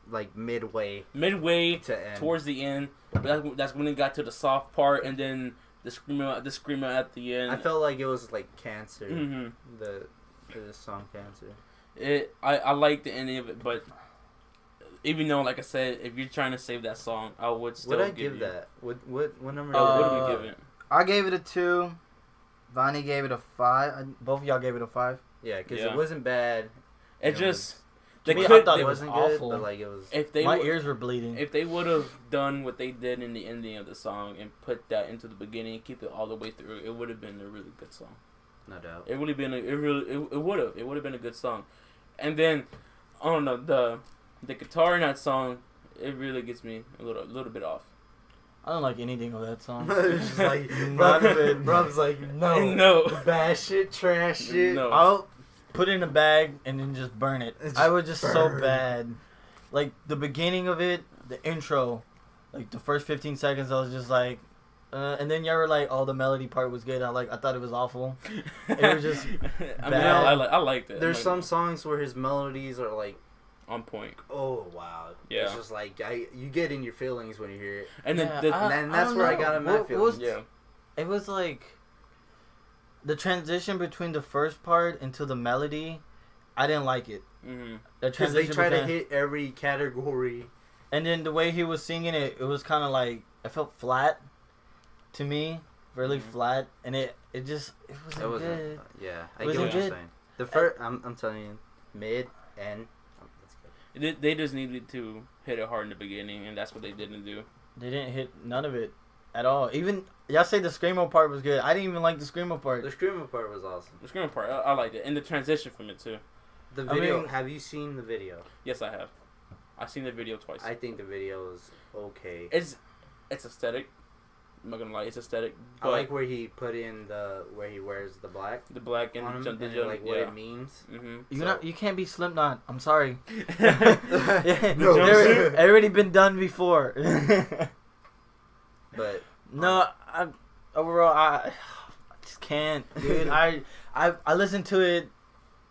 D: Like midway
B: Midway
D: to end.
B: towards the end, that's when it got to the soft part, and then the screamo at the end.
D: I felt like it was like Cancer.
B: Mm-hmm.
D: The song Cancer.
B: I like the ending of it, but even though, like I said, if you're trying to save that song, I would still
D: What I
B: give
D: give
B: you,
D: that? What number?
B: What do we give it?
C: I gave it a 2. Vonnie gave it a 5. Both of y'all gave it a 5.
D: Yeah, because
B: Yeah.
D: it wasn't bad.
B: It
D: It
B: just
C: To
B: they
C: me, I
B: could
C: thought
D: It
C: it was
D: wasn't
C: awful.
D: good, but like it was.
B: if they
C: My
B: would-
C: ears were bleeding.
B: if they would have done what they did in the ending of the song and put that into the beginning and keep it all the way through, it would have been a really good song.
D: No doubt.
B: It would have been it would have been a good song. And then I don't know, the guitar in that song, it really gets me a little bit off.
C: I don't like anything of that song.
D: It's just like
C: None of it.
D: Rob's like no,
B: No.
D: bad shit, trash shit.
B: No.
C: I'll put it in a bag and then just burn it.
D: Just
C: I was just so
D: burn.
C: bad. Like the beginning of it, the intro, like the first 15 seconds, I was just like, and then y'all were like, "Oh, the melody part was good." I thought it was awful. It was just
B: I mean,
C: bad.
B: I liked it.
D: There's
B: Like,
D: some songs where his melodies are like,
B: on point.
D: oh wow,
B: Yeah.
D: It's just like you get in your feelings when you hear it.
B: And
C: Yeah,
B: then
D: And that's
C: don't
D: where I
C: know.
D: got in my
C: What was-
D: feelings.
B: yeah.
C: It was like the transition between the first part into the melody. I didn't like it.
B: Mm-hmm.
C: The
D: Because they
C: transition
D: try to
C: between-
D: hit every category.
C: And then the way he was singing it, it was kind of like, it felt flat to me, really
B: Mhm.
C: flat, and it wasn't
D: That wasn't.
C: good.
D: Yeah, I
C: Was
D: get
C: it
D: what you're
C: good?
D: saying. The first, I'm telling you, mid, end. That's good.
B: They just needed to hit it hard in the beginning, and that's what they didn't do.
C: They didn't hit none of it at all. Even y'all say the screamo part was good. I didn't even like the screamo part.
D: The screaming part was awesome.
B: The screaming part, I liked it, and the transition from it too.
D: The
C: I
D: video.
C: mean-
D: Have you seen the video?
B: Yes, I have. I've seen the video twice.
D: I think the video is okay.
B: It's aesthetic. I'm not gonna lie, it's aesthetic.
D: I like where he put in where he wears the black.
B: The black and
D: on him,
B: the
D: and like what it means.
C: You can't be Slipknot. I'm sorry.
D: No.
C: Already been done before.
D: But
C: no, overall I just can't, dude. I listened to it.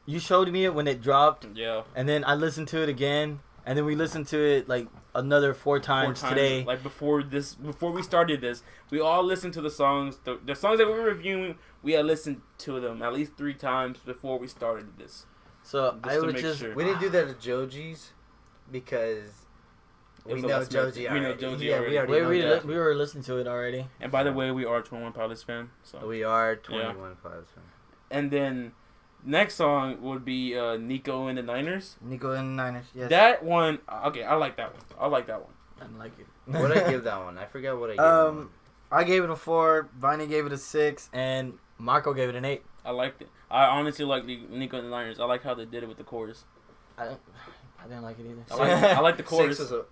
C: You showed me it when it dropped.
B: Yeah.
C: And then I listened to it again, and then we listened to it like another four times today.
B: Like before we started this, we all listened to the songs. The songs that we were reviewing, we had listened to them at least 3 times before we started this.
C: So
B: just
C: I would just
B: sure.
D: we didn't do that at Joji's because we know Joji.
B: We know Joji
D: yeah,
B: already.
D: we already know
C: we were listening to it already.
B: And by the way, we are 21 Pilots fan. So
D: we are 21 Pilots fan.
B: And then next song would be Nico and the Niners.
C: Nico and the Niners. Yes.
B: That one, okay, I like that one. I
C: didn't like it.
D: What did I give that one? I forgot what I gave that one.
C: I gave it a 4. Viney gave it a 6, and Marco gave it an 8.
B: I liked it. I honestly like Nico and the Niners. I like how they did it with the chorus.
C: I didn't like it either.
B: I like the chorus.
D: 6 was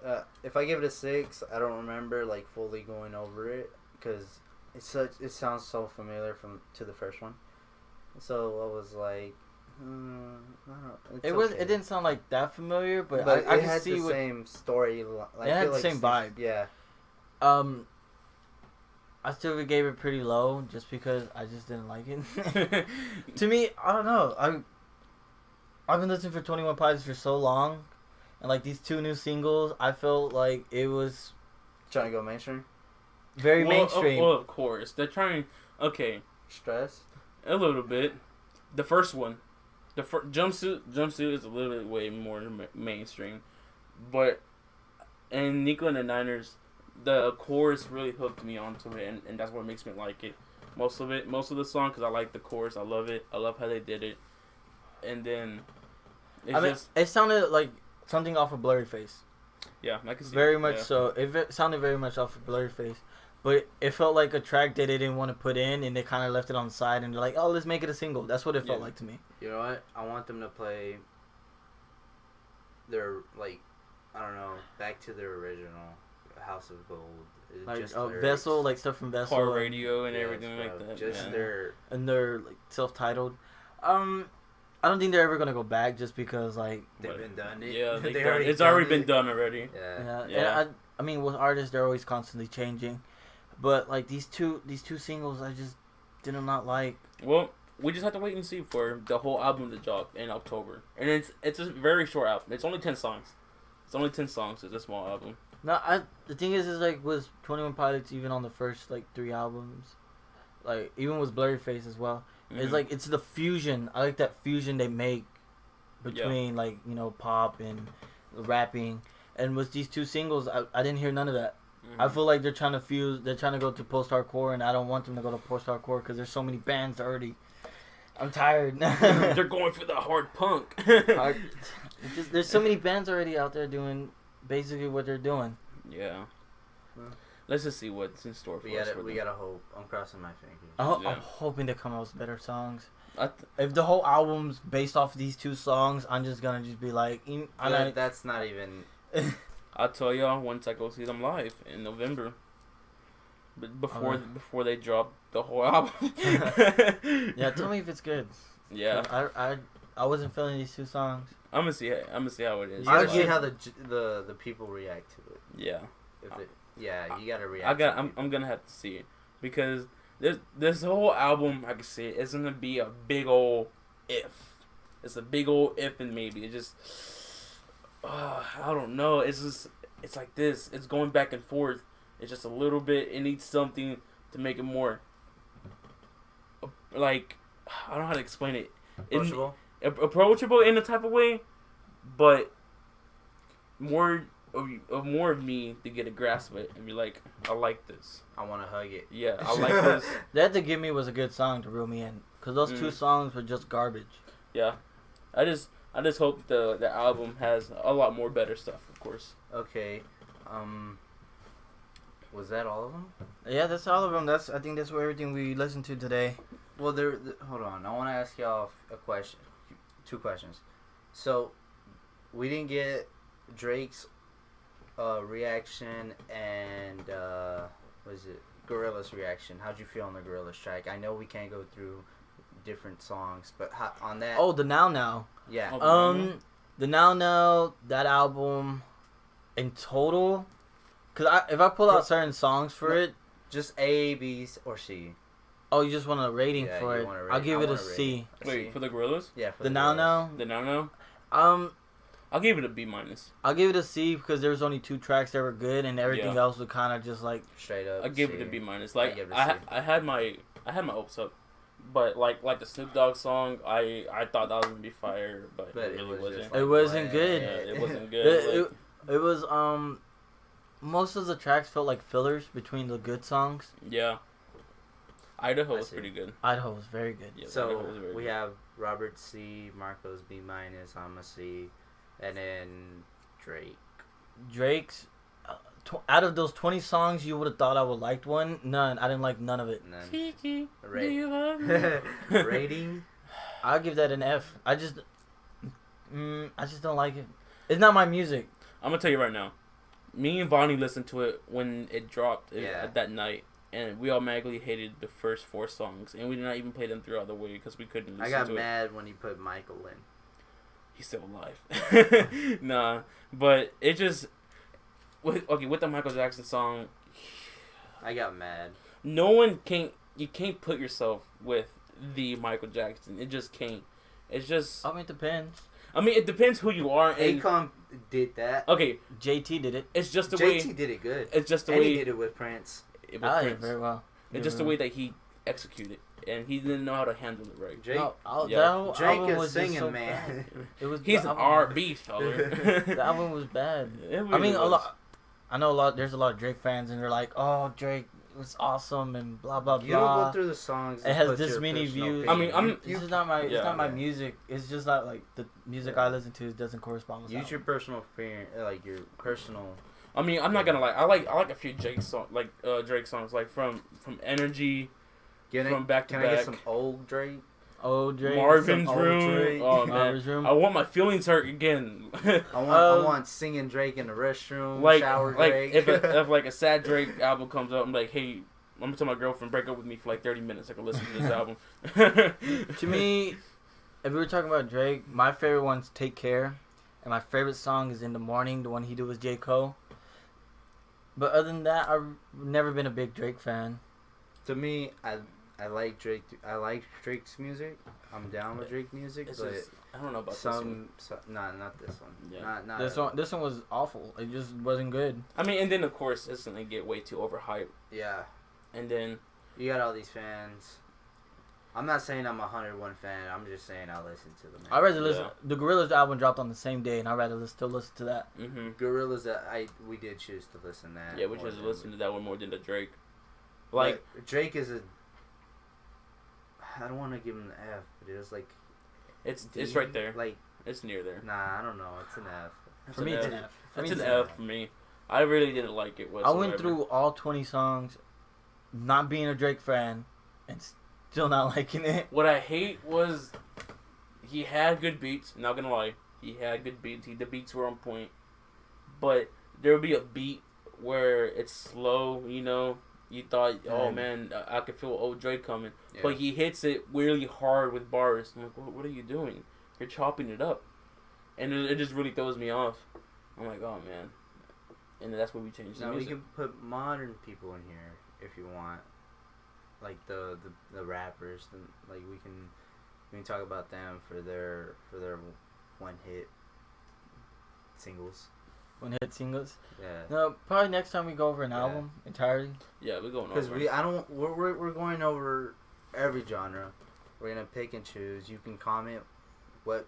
D: if I give it a 6, I don't remember like fully going over it because it sounds so familiar to the first one. So I was like, I don't know.
C: It didn't sound like that familiar, but
D: I
C: can
D: had
C: see
D: the same story. Like,
C: it had the same vibe.
D: Yeah.
C: I still gave it pretty low just because I just didn't like it. To me, I don't know. I've been listening for 21 Pilots for so long, and like these 2 new singles, I felt like it was
D: Trying to go mainstream.
C: very mainstream.
B: Well, of course they're trying. Okay,
D: Stress.
B: a little bit. The first one, the jumpsuit is a little bit way more mainstream, but and Nico and the Niners, the chorus really hooked me onto it, and that's what makes me like it. Most of the song, because I like the chorus. I love it. I love how they did it, and then
C: it sounded like something off of Blurry Face.
B: Yeah, I can see
C: very
B: that.
C: much so. It sounded very much off of Blurry Face. But it felt like a track that they didn't want to put in, and they kind of left it on the side, and they're like, oh, let's make it a single. That's what it felt like to me.
D: You know what? I want them to play their, like, I don't know, back to their original House of Gold.
C: Like
D: just
C: Vessel, like stuff from Vessel.
B: Car Radio and everything like that.
D: Just
C: And they're, like, self-titled. I don't think they're ever going to go back just because, like...
D: They've been done it.
B: Yeah, it's already been done already.
C: Yeah. I mean, with artists, they're always constantly changing. But like these two singles, I just did not like.
B: Well, we just have to wait and see for the whole album to drop in October, and it's a very short album. It's only 10 songs. It's a small album.
C: No, the thing is like was 21 Pilots even on the first like 3 albums, like even with Blurry Face as well. Mm-hmm. It's like it's the fusion. I like that fusion they make between like pop and rapping. And with these 2 singles, I didn't hear none of that. Mm-hmm. I feel like they're trying to fuse. They're trying to go to post-hardcore, and I don't want them to go to post-hardcore because there's so many bands already. I'm tired.
B: They're going for the hard punk.
C: There's so many bands already out there doing basically what they're doing.
B: Yeah. Let's just see what's in store for us.
D: We gotta hope. I'm crossing my fingers.
C: I'm hoping to come out with better songs. If the whole album's based off of these 2 songs, I'm just gonna be like,
D: that's not even.
B: I'll tell y'all once I go see them live in November. But before they drop the whole album.
C: Yeah, tell me if it's good.
B: Yeah.
C: I wasn't feeling these 2 songs.
B: I'm gonna see how it is.
D: You gotta see how the people react to it.
B: Yeah.
D: You gotta react.
B: I'm gonna have to see it because this whole album, I can see it's gonna be a big old if. It's a big old if and maybe. It just. I don't know. It's like this. It's going back and forth. It's just a little bit. It needs something to make it more. Like, I don't know how to explain it. Approachable in a type of way, but more of me to get a grasp of it and be like, I like this.
D: I want to hug it.
B: Yeah, I like this.
C: That to Give Me was a good song to reel me in because those 2 songs were just garbage.
B: Yeah, I just hope the album has a lot more better stuff, of course.
D: Okay. Was that all of them?
C: Yeah, that's all of them. I think that's everything we listened to today.
D: Well, hold on. I want to ask y'all a question. 2 questions. So, we didn't get Drake's reaction and was it Gorillaz reaction? How'd you feel on the Gorillaz track? I know we can't go through different songs, but on that.
C: Oh, the Now Now.
D: Yeah.
C: The Now Now, that album, in total, because if I pull out certain songs for it.
D: Just A, B, or C.
C: Oh, you just want a rating
D: Yeah,
C: for
D: you
C: it?
D: want a
C: I'll
D: rating.
C: give
D: I
C: it a
D: want a
C: C.
D: rating.
B: Wait, for the Gorillas?
D: Yeah, for
C: The Now
D: Gorillaz.
C: Now.
B: The Now Now? I'll give it a B minus.
C: I'll give it a C because there was only 2 tracks that were good, and everything
B: Yeah.
C: else was kind of just like.
D: Straight up.
B: I'll give
D: C.
B: it a B minus. Like
D: give it a C.
B: I had my hopes up, but like the Snoop Dogg song, I thought that was gonna be fire, but it really
D: was
B: wasn't.
D: just
C: It wasn't good.
B: Yeah, it wasn't good.
C: It was most of the tracks felt like fillers between the good songs.
B: Yeah. Idaho
D: I
B: was
D: see.
B: pretty good.
C: Idaho was very good.
B: Yeah, Idaho
D: So
B: was very
D: we
B: good.
D: have Robert C, Marco's B minus, I'm a C, and then Drake.
C: Drake's out of those 20 songs, you would have thought I would liked one. None. I didn't like none of it.
D: And then
B: Kiki,
D: Ra-
B: do you love me?
D: rating.
C: I'll give that an F. I just don't like it. It's not my music.
B: I'm gonna tell you right now. Me and Vonnie listened to it when it dropped
D: Yeah.
B: that night, and we automatically hated the first 4 songs, and we did not even play them throughout the way because we couldn't listen
D: I got
B: to it.
D: mad when he put Michael in.
B: He's still alive. Nah, but it just with the Michael Jackson song,
D: I got mad.
B: no one you can't put yourself with the Michael Jackson. It just can't. It's just.
C: I mean, it depends.
B: I mean, it depends who you are. And
D: Akon did that.
B: okay,
C: JT did it.
B: it's just the
D: JT
B: way.
D: did it good.
B: It's just the
D: And
B: way.
D: he did it with Prince.
B: It was
C: I did
B: Prince.
C: very well.
B: It's just the way that he executed, and he didn't know how to handle it right.
D: Drake,
C: That
B: Yeah.
C: whole
D: Drake
C: album
D: is
C: was just
D: singing,
C: so
D: man.
C: bad. It was.
B: He's
C: the
B: an
C: album-
B: R&B fella.
C: The album was bad.
B: It
C: I
B: really
C: mean, a
B: was.
C: lot. I know a lot. There's a lot of Drake fans, and they're like, "Oh, Drake was awesome," and blah blah blah.
D: You don't go through the songs.
C: It
D: and
C: has
D: put
C: this
D: your
C: many
D: personal
C: views.
B: I mean,
D: opinion.
B: I'm-
C: This is not my. It's
B: Yeah.
C: not my
D: Yeah.
C: music. It's just not like the music I listen to doesn't correspond with.
D: Use
C: that
D: your personal opinion, like your personal.
B: I mean, I'm not gonna lie. I like a few Drake songs, Drake songs, like from Energy, from Back to
D: Can
B: Back.
D: I get some old Drake?
C: Oh, Drake.
B: Marvin's
D: some old
B: Room.
D: Drake.
B: Oh man,
C: Marvin's Room.
B: I want my feelings hurt again.
D: I want singing Drake in the restroom, shower
B: like
D: Drake.
B: if like a sad Drake album comes out, I'm like, hey, I'm gonna tell my girlfriend break up with me for like 30 minutes. I can listen to this album.
C: To me, if we were talking about Drake, my favorite one's "Take Care," and my favorite song is "In the Morning," the one he did with J. Cole. But other than that, I've never been a big Drake fan.
D: To me, I like Drake. I like Drake's music. I'm down with Drake music,
B: It's
D: but
B: just, I don't know about this one.
D: not this one.
B: Yeah.
D: Not
C: This one was awful. It just wasn't good.
B: I mean, and then of course it's gonna get way too overhyped,
D: Yeah,
B: and then
D: you got all these fans. I'm not saying I'm a 101 fan. I'm just saying I listen to them.
C: I'd rather listen.
B: Yeah.
C: The Gorillaz album dropped on the same day, and I'd rather still listen to that.
D: Gorillaz, we did choose to listen to that.
B: Yeah, we
D: more
B: just
D: than-
B: listened to that one more than the Drake.
D: But Drake is a. I don't want to give him the F, but it was like.
B: It's
D: D,
B: right there.
D: Like,
B: It's near there.
D: nah, I don't know. It's an F.
B: It's
C: For
B: an
C: me, it's
B: F.
C: an F. For me,
B: It's
C: it's
B: an
C: an
B: F for me. I really didn't like it
C: I
B: whatsoever.
C: went through all 20 songs, not being a Drake fan, and still not liking it.
B: What I hate was he had good beats. Not gonna lie, he had good beats. The beats were on point, but there would be a beat where it's slow. You know, you thought, oh man, I could feel old Drake coming,
D: Yeah.
B: but he hits it really hard with bars. I'm like, what are you doing? You're chopping it up, and it just really throws me off. I'm like, oh man, and that's where we changed the
D: Now we
B: music.
D: can put modern people in here if you want, like the rappers. Then like we can talk about them for their one hit singles.
C: One hit singles.
D: Yeah.
C: No, probably next time we go over an
D: Yeah.
C: album entirely.
B: Yeah, we're going
D: Because
B: over.
D: we're going over every genre. We're gonna pick and choose. You can comment what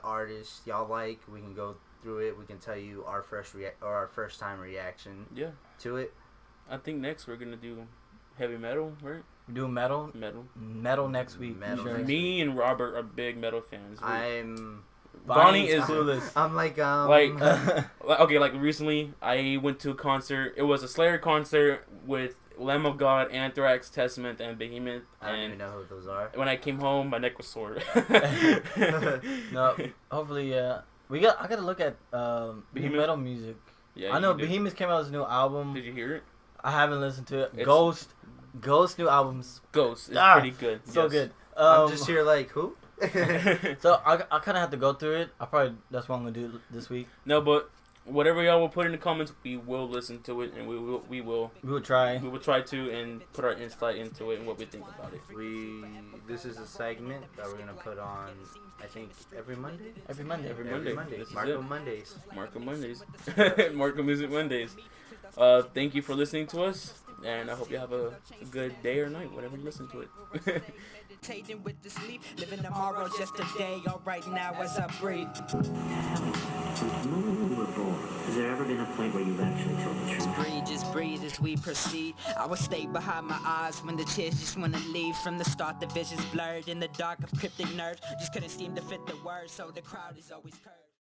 D: artists y'all like. We can go through it. We can tell you our first time reaction
B: Yeah,
D: to it.
B: I think next we're gonna do heavy metal, right?
C: We do metal.
B: Metal.
C: Metal next week.
D: Metal
C: for sure.
D: next
B: Me and Robert are big metal fans.
D: I'm
B: Bonnie is
C: clueless.
D: I'm like
B: like recently I went to a concert. It was a Slayer concert with Lamb of God, Anthrax, Testament, and Behemoth.
D: I don't
B: And
D: even know who those are.
B: when I came home, my neck was sore.
C: No, hopefully, I gotta look at
B: Behemoth?
C: metal music.
B: Yeah,
C: I know
B: you do.
C: Behemoth came out with his new album.
B: Did you hear it?
C: I haven't listened to it.
B: It's-
C: Ghost new album's
B: Ghost is
C: Ah,
B: pretty good.
C: so
B: yes.
C: good.
D: I'm just here like, who?
C: So I kind of have to go through it. That's what I'm gonna do this week.
B: No, but whatever y'all will put in the comments, we will listen to it, and we will
C: try.
B: try to and put our insight into it and what we think about it.
D: This is a segment that we're gonna put on. I think every Monday.
C: Every Monday.
B: Every Monday. This is
D: Marco
B: it.
D: Mondays.
B: Marco Mondays. Marco Music Mondays. Thank you for listening to us, and I hope you have a good day or night, whatever you listen to it.
A: Meditating with the sleep, living tomorrow just a day. All right now as I breathe.
E: Has there ever been a point where you've actually told the truth?
A: Just breathe as we proceed. I will stay behind my eyes when the tears just wanna leave. From the start, the vision's blurred in the dark of cryptic nerves. Just couldn't seem to fit the words, so the crowd is always cursed.